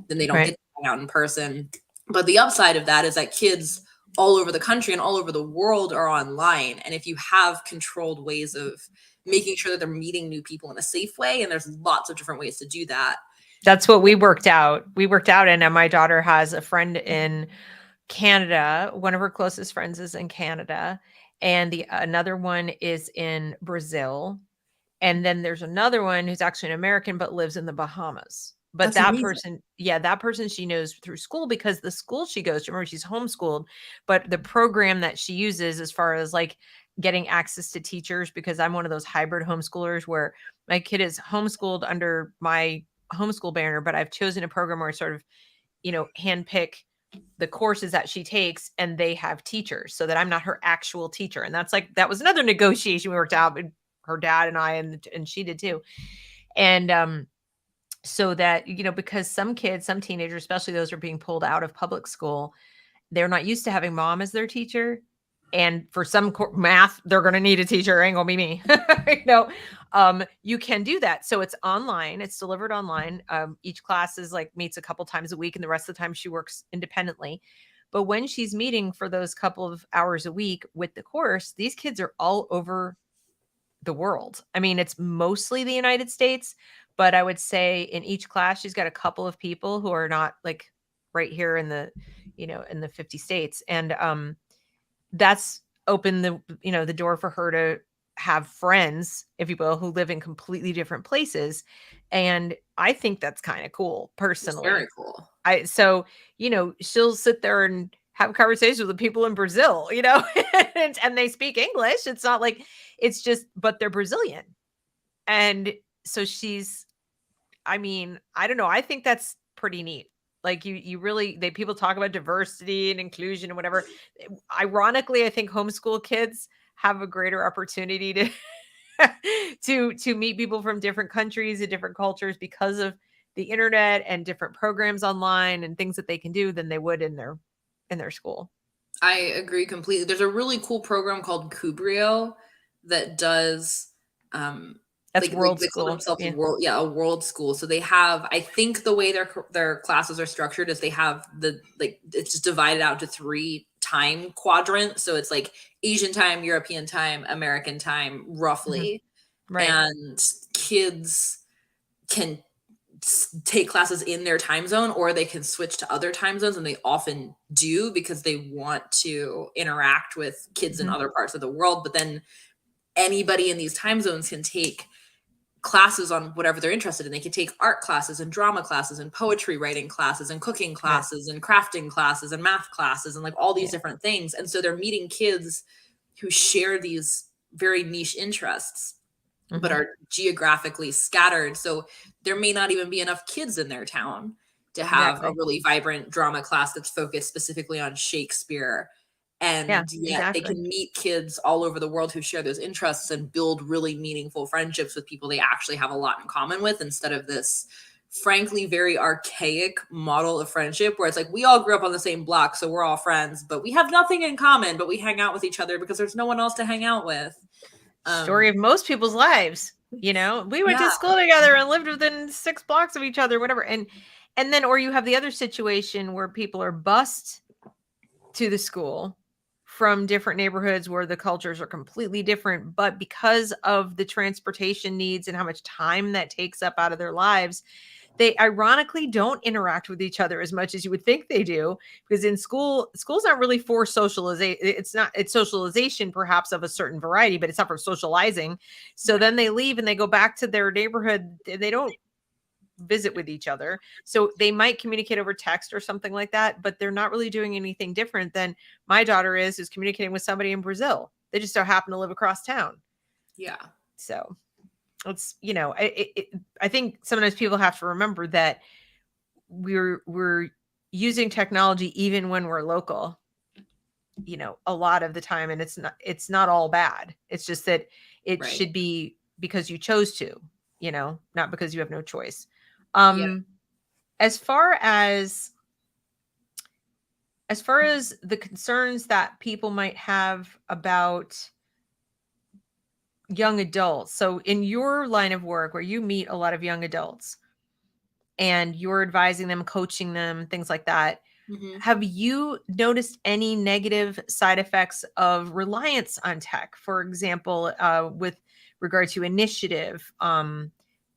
then they don't get Right. to hang out in person. But the upside of that is that kids all over the country and all over the world are online. And if you have controlled ways of making sure that they're meeting new people in a safe way, and there's lots of different ways to do that. That's what we worked out. We worked out, and my daughter has a friend in Canada. One of her closest friends is in Canada, and the another one is in Brazil. And then there's another one who's actually an American but lives in the Bahamas. But That's that amazing. person, yeah, that person she knows through school because the school she goes to, remember she's homeschooled, but the program that she uses as far as like getting access to teachers, because I'm one of those hybrid homeschoolers where my kid is homeschooled under my homeschool banner, but I've chosen a program where I sort of, handpick the courses that she takes and they have teachers so that I'm not her actual teacher. And that was another negotiation we worked out with her dad and I, and she did too. And so that, because some kids, some teenagers, especially those who are being pulled out of public school, they're not used to having mom as their teacher. And for some math, they're going to need a teacher. It ain't going to be me. You can do that. So it's online. It's delivered online. Each class is like meets a couple times a week, and the rest of the time she works independently. But when she's meeting for those couple of hours a week with the course, these kids are all over the world. I mean, it's mostly the United States, but I would say in each class, she's got a couple of people who are not like right here in the 50 states. And that's opened the door for her to have friends, if you will, who live in completely different places. And I think that's kind of cool It's very personally. cool. She'll sit there and have conversations with the people in Brazil, and they speak English. It's not like but they're Brazilian. And so I don't know. I think that's pretty neat. Like you really, people talk about diversity and inclusion and whatever. Ironically, I think homeschool kids have a greater opportunity to to meet people from different countries and different cultures because of the internet and different programs online and things that they can do than they would in their school. I agree completely. There's a really cool program called Kubrio that does That's like world they call school. themselves Yeah. a world school. So they have, I think the way their classes are structured is they have it's just divided out to 3 time quadrants. So it's like Asian time, European time, American time, Mhm. roughly. Right. And kids can take classes in their time zone, or they can switch to other time zones, and they often do because they want to interact with kids in Mhm. other parts of the world. But then anybody in these time zones can take classes on whatever they're interested in. They can take art classes and drama classes and poetry writing classes and cooking Right. classes and crafting classes and math classes and like all these Yeah. different things. And so they're meeting kids who share these very niche interests but Mhm. are geographically scattered. So there may not even be enough kids in their town to have a Exactly. really vibrant drama class that's focused specifically on Shakespeare. Yeah, And yet they exactly. can meet kids all over the world who share those interests and build really meaningful friendships with people they actually have a lot in common with, instead of this frankly very archaic model of friendship where it's like we all grew up on the same block, so we're all friends, but we have nothing in common, but we hang out with each other because there's no one else to hang out with. Story um of most people's lives. We went to yeah. school together and lived within 6 blocks of each other, whatever. And then, or you have the other situation where people are bused to the school from different neighborhoods where the cultures are completely different, but because of the transportation needs and how much time that takes up out of their lives, they ironically don't interact with each other as much as you would think they do, because in school's not really for socialization. It's socialization perhaps of a certain variety, but it's not for socializing. So then they leave and they go back to their neighborhood. They don't visit with each other. So they might communicate over text or something like that, but they're not really doing anything different than my daughter is communicating with somebody in Brazil. They just so happen to live across town. Yeah. So it's, I think sometimes people have to remember that we're using technology even when we're local, a lot of the time, and it's not all bad. It's just that it Right. should be because you chose to, not because you have no choice. Yeah. As far as the concerns that people might have about young adults. So in your line of work where you meet a lot of young adults and you're advising them, coaching them, things like that, Mhm. have you noticed any negative side effects of reliance on tech? For example, with regard to initiative,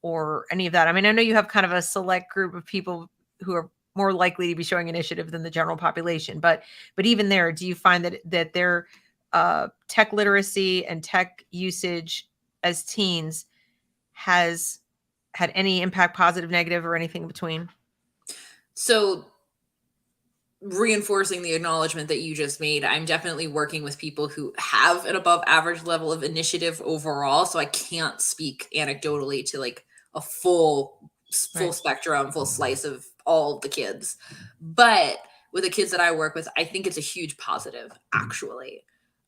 or any of that? I mean, I know you have kind of a select group of people who are more likely to be showing initiative than the general population, but even there, do you find that their tech literacy and tech usage as teens has had any impact, positive, negative, or anything in between? So reinforcing the acknowledgement that you just made, I'm definitely working with people who have an above average level of initiative overall. So I can't speak anecdotally to like a full Right. spectrum, full slice of all the kids. But with the kids that I work with, I think it's a huge positive, actually.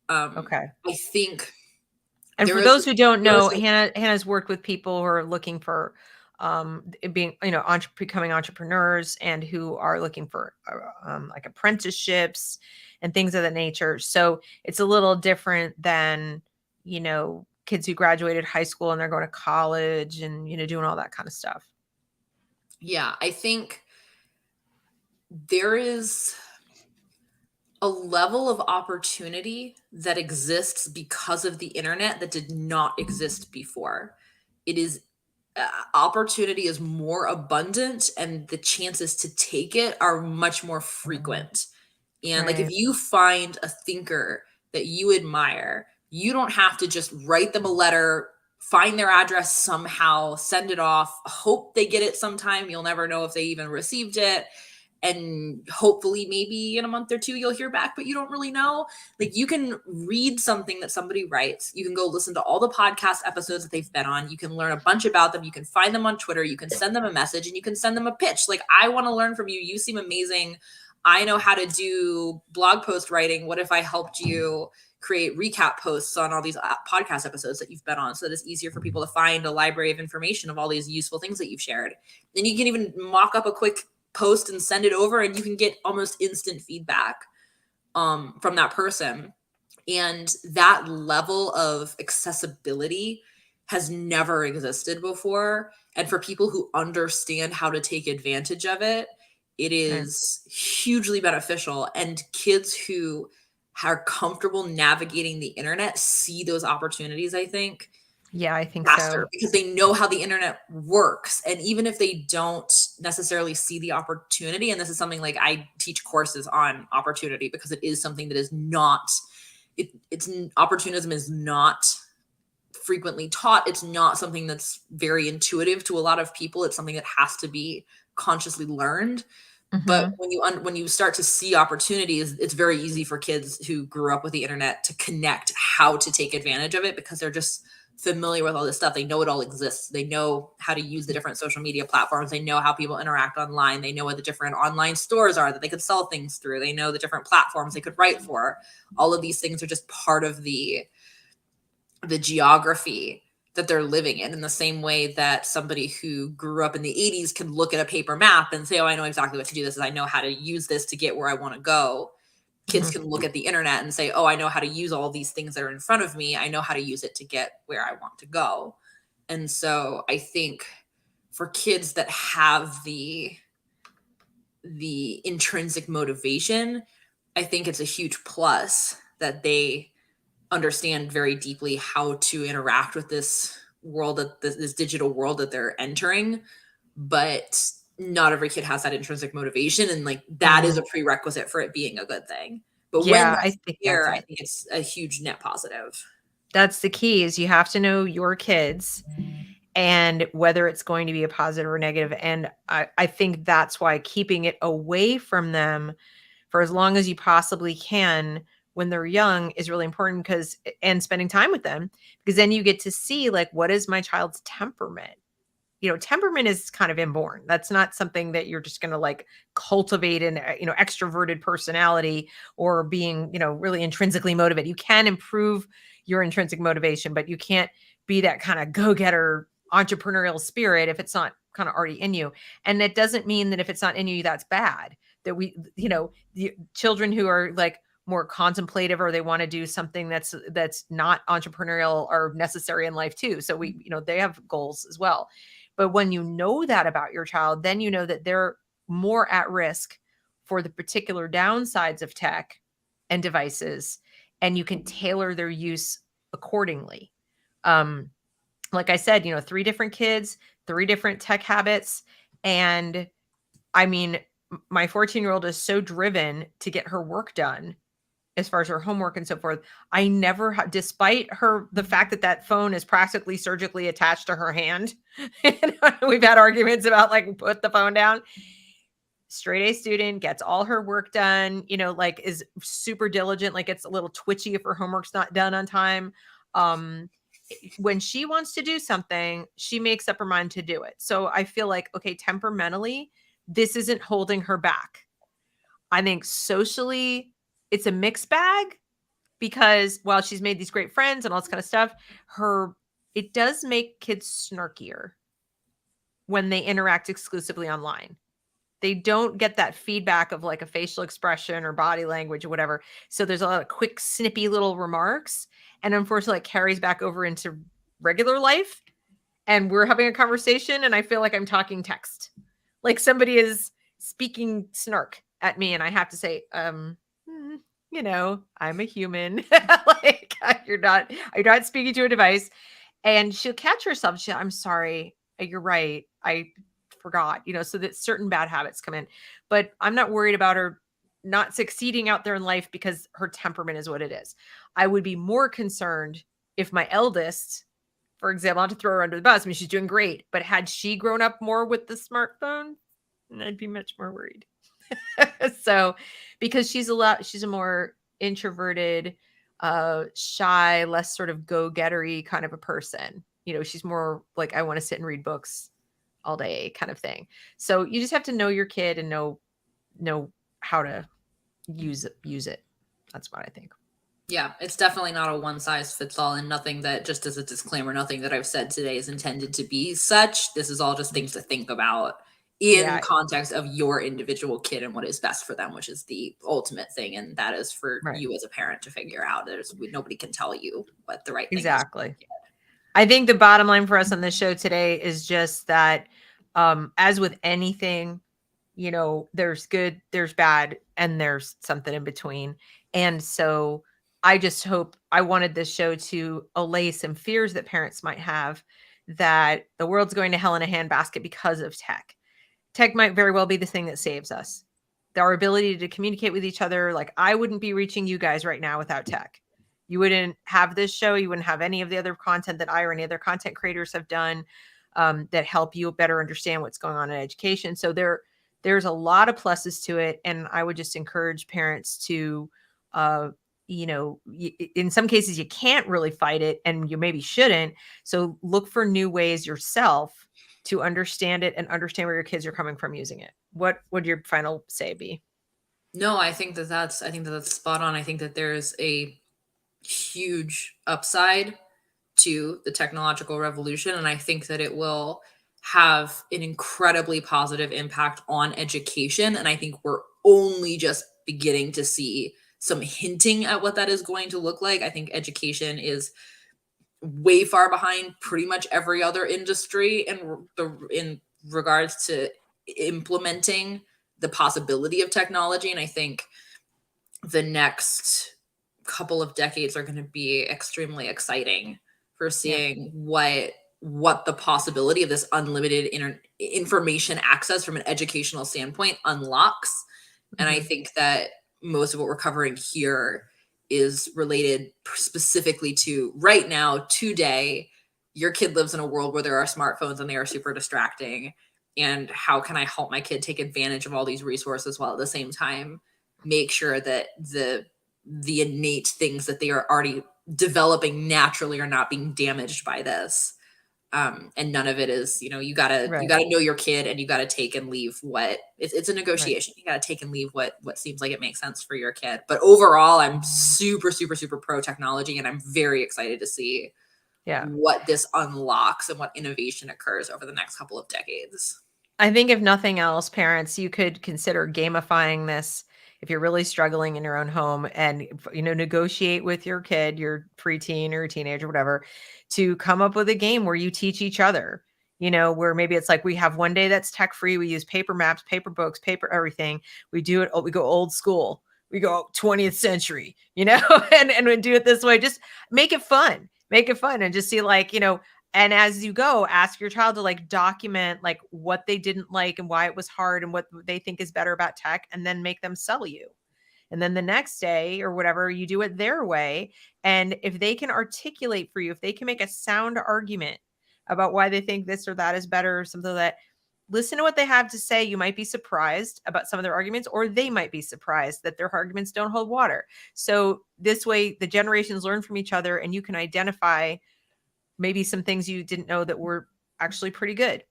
Okay. I think And there for is those who don't there know, is a Hannah's worked with people who are looking for it being, becoming entrepreneurs, and who are looking for like apprenticeships and things of that nature. So it's a little different than, kids who graduated high school and they're going to college and, doing all that kind of stuff. yeah, I think there is a level of opportunity that exists because of the internet that did not exist before. It is opportunity is more abundant and the chances to take it are much more frequent. And like if Right. you find a thinker that you admire, you don't have to just write them a letter, find their address somehow, send it off, hope they get it sometime. You'll never know if they even received it, and hopefully maybe in a month or two you'll hear back, but you don't really know. Like you can read something that somebody writes, you can go listen to all the podcast episodes that they've been on, you can learn a bunch about them, you can find them on Twitter, you can send them a message, and you can send them a pitch like, I want to learn from you, you seem amazing, I know how to do blog post writing, what if I helped you create recap posts on all these podcast episodes that you've been on, so that it's easier for people to find a library of information of all these useful things that you've shared. Then you can even mock up a quick post and send it over, and you can get almost instant feedback from that person. And that level of accessibility has never existed before. And for people who understand how to take advantage of it, it Right. is hugely beneficial. And kids who are comfortable navigating the internet see those opportunities, I think, Yeah, I think so. faster because they know how the internet works. And even if they don't necessarily see the opportunity, and this is something like I teach courses on opportunity because it is something that is not, it's opportunism is not frequently taught. It's not something that's very intuitive to a lot of people. It's something that has to be consciously learned. But Mhm. when you start to see opportunities, it's very easy for kids who grew up with the internet to connect how to take advantage of it because they're just familiar with all this stuff. They know it all exists. They know how to use the different social media platforms. They know how people interact online. They know what the different online stores are that they could sell things through. They know the different platforms they could write for. All of these things are just part of the geography that they're living in the same way that somebody who grew up in the 80s can look at a paper map and say, oh, I know exactly what to do. This is, I know how to use this to get where I want to go. Kids Mhm. can look at the internet and say, oh, I know how to use all these things that are in front of me. I know how to use it to get where I want to go. And so I think for kids that have the intrinsic motivation, I think it's a huge plus that they understand very deeply how to interact with this world, that this digital world that they're entering. But not every kid has that intrinsic motivation, and like that is Mm, a prerequisite for it being a good thing. But when yeah, I that's think that's there, I it. think it's a huge net positive. That's the key is you have to know your kids and whether it's going to be a positive or negative. And I think that's why keeping it away from them for as long as you possibly can when they're young is really important because and spending time with them because then you get to see like what is my child's temperament. Temperament is kind of inborn. That's not something that you're just going to like cultivate an extroverted personality or being really intrinsically motivated. You can improve your intrinsic motivation, but you can't be that kind of go-getter entrepreneurial spirit if it's not kind of already in you. And it doesn't mean that if it's not in you that's bad. That the children who are like more contemplative or they want to do something that's not entrepreneurial are necessary in life too. So they have goals as well. But when you know that about your child, then you know that they're more at risk for the particular downsides of tech and devices, and you can tailor their use accordingly. Um, like I said, 3 different kids, 3 different tech habits. And I mean, my 14-year-old is so driven to get her work done as far as her homework and so forth. I never despite the fact that that phone is practically surgically attached to her hand. We've had arguments about like put the phone down. Straight A student, gets all her work done, like is super diligent, like it's a little twitchy if her homework's not done on time. Um, when she wants to do something, she makes up her mind to do it. So I feel like, okay, temperamentally, this isn't holding her back. I think socially, it's a mixed bag because while she's made these great friends and all this kind of stuff, it does make kids snarkier when they interact exclusively online. They don't get that feedback of like a facial expression or body language or whatever. So there's a lot of quick, snippy little remarks. And unfortunately, it carries back over into regular life. And we're having a conversation, and I feel like I'm talking text. Like somebody is speaking snark at me, and I have to say, I'm a human. Like you're not speaking to a device. And she'll catch herself. I'm sorry. You're right. I forgot, so that certain bad habits come in. But I'm not worried about her not succeeding out there in life because her temperament is what it is. I would be more concerned if my eldest, for example, not to throw her under the bus. I mean, she's doing great, but had she grown up more with the smartphone, I'd be much more worried. So, because she's a more introverted, shy, less sort of go-gettery kind of a person. She's more like, I want to sit and read books all day kind of thing. So you just have to know your kid and know how to use it. That's what I think. Yeah, it's definitely not a one size fits all, and nothing that, just as a disclaimer, nothing that I've said today is intended to be such. This is all just things to think about in Yeah, context of your individual kid and what is best for them, which is the ultimate thing. And that is for right. you as a parent to figure out. Nobody can tell you what the right thing is. Exactly. I think the bottom line for us on this show today is just that, as with anything, there's good, there's bad, and there's something in between. And so I wanted this show to allay some fears that parents might have that the world's going to hell in a handbasket because of tech. Tech might very well be the thing that saves us. Our ability to communicate with each other. Like I wouldn't be reaching you guys right now without tech. You wouldn't have this show. You wouldn't have any of the other content that I or any other content creators have done that help you better understand what's going on in education. So there's a lot of pluses to it. And I would just encourage parents to, in some cases you can't really fight it and you maybe shouldn't. So look for new ways yourself to understand it and understand where your kids are coming from using it. What would your final say be? No, I think that that's spot on. I think that there's a huge upside to the technological revolution, and I think that it will have an incredibly positive impact on education. And I think we're only just beginning to see some hinting at what that is going to look like. I think education is way far behind pretty much every other industry in regards to implementing the possibility of technology. And I think the next couple of decades are going to be extremely exciting for Yeah. seeing what the possibility of this unlimited information access from an educational standpoint unlocks. And I Mhm. think that most of what we're covering here is related specifically to right now, today, your kid lives in a world where there are smartphones and they are super distracting. And how can I help my kid take advantage of all these resources while at the same time make sure that the innate things that they are already developing naturally are not being damaged by this. And none of it is, you Right. gotta know your kid, and you gotta take and leave what it's a Right. negotiation. You gotta take and leave what seems like it makes sense for your kid. But overall, I'm super, super, super pro technology, and I'm very excited to see Yeah. what this unlocks and what innovation occurs over the next couple of decades. I think if nothing else, parents, you could consider gamifying this if you're really struggling in your own home and, negotiate with your kid, your preteen or teenager, whatever, to come up with a game where you teach each other, where maybe it's like we have one day that's tech free. We use paper maps, paper books, paper everything. We do it. We go old school. We go 20th century, and we do it this way. Just make it fun. Make it fun and just see like, and as you go, ask your child to like document like what they didn't like and why it was hard and what they think is better about tech, and then make them sell you. And then the next day or whatever, you do it their way. And if they can articulate for you, if they can make a sound argument about why they think this or that is better or something, that listen to what they have to say. You might be surprised about some of their arguments, or they might be surprised that their arguments don't hold water. So this way the generations learn from each other, and you can identify maybe some things you didn't know that were actually pretty good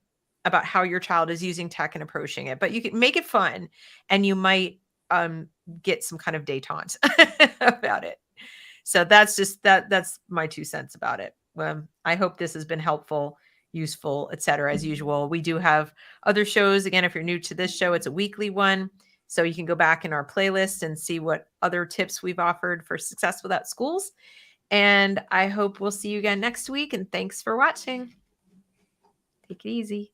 about how your child is using tech and approaching it. But you can make it fun, and you might um, get some kind of detente about it. So that's just that's my 2 cents about it. I hope this has been helpful, useful, etc. As usual, we do have other shows. Again, if you're new to this show, it's a weekly one. So you can go back in our playlist and see what other tips we've offered for success without schools. And I hope we'll see you again next week. And thanks for watching. Take it easy.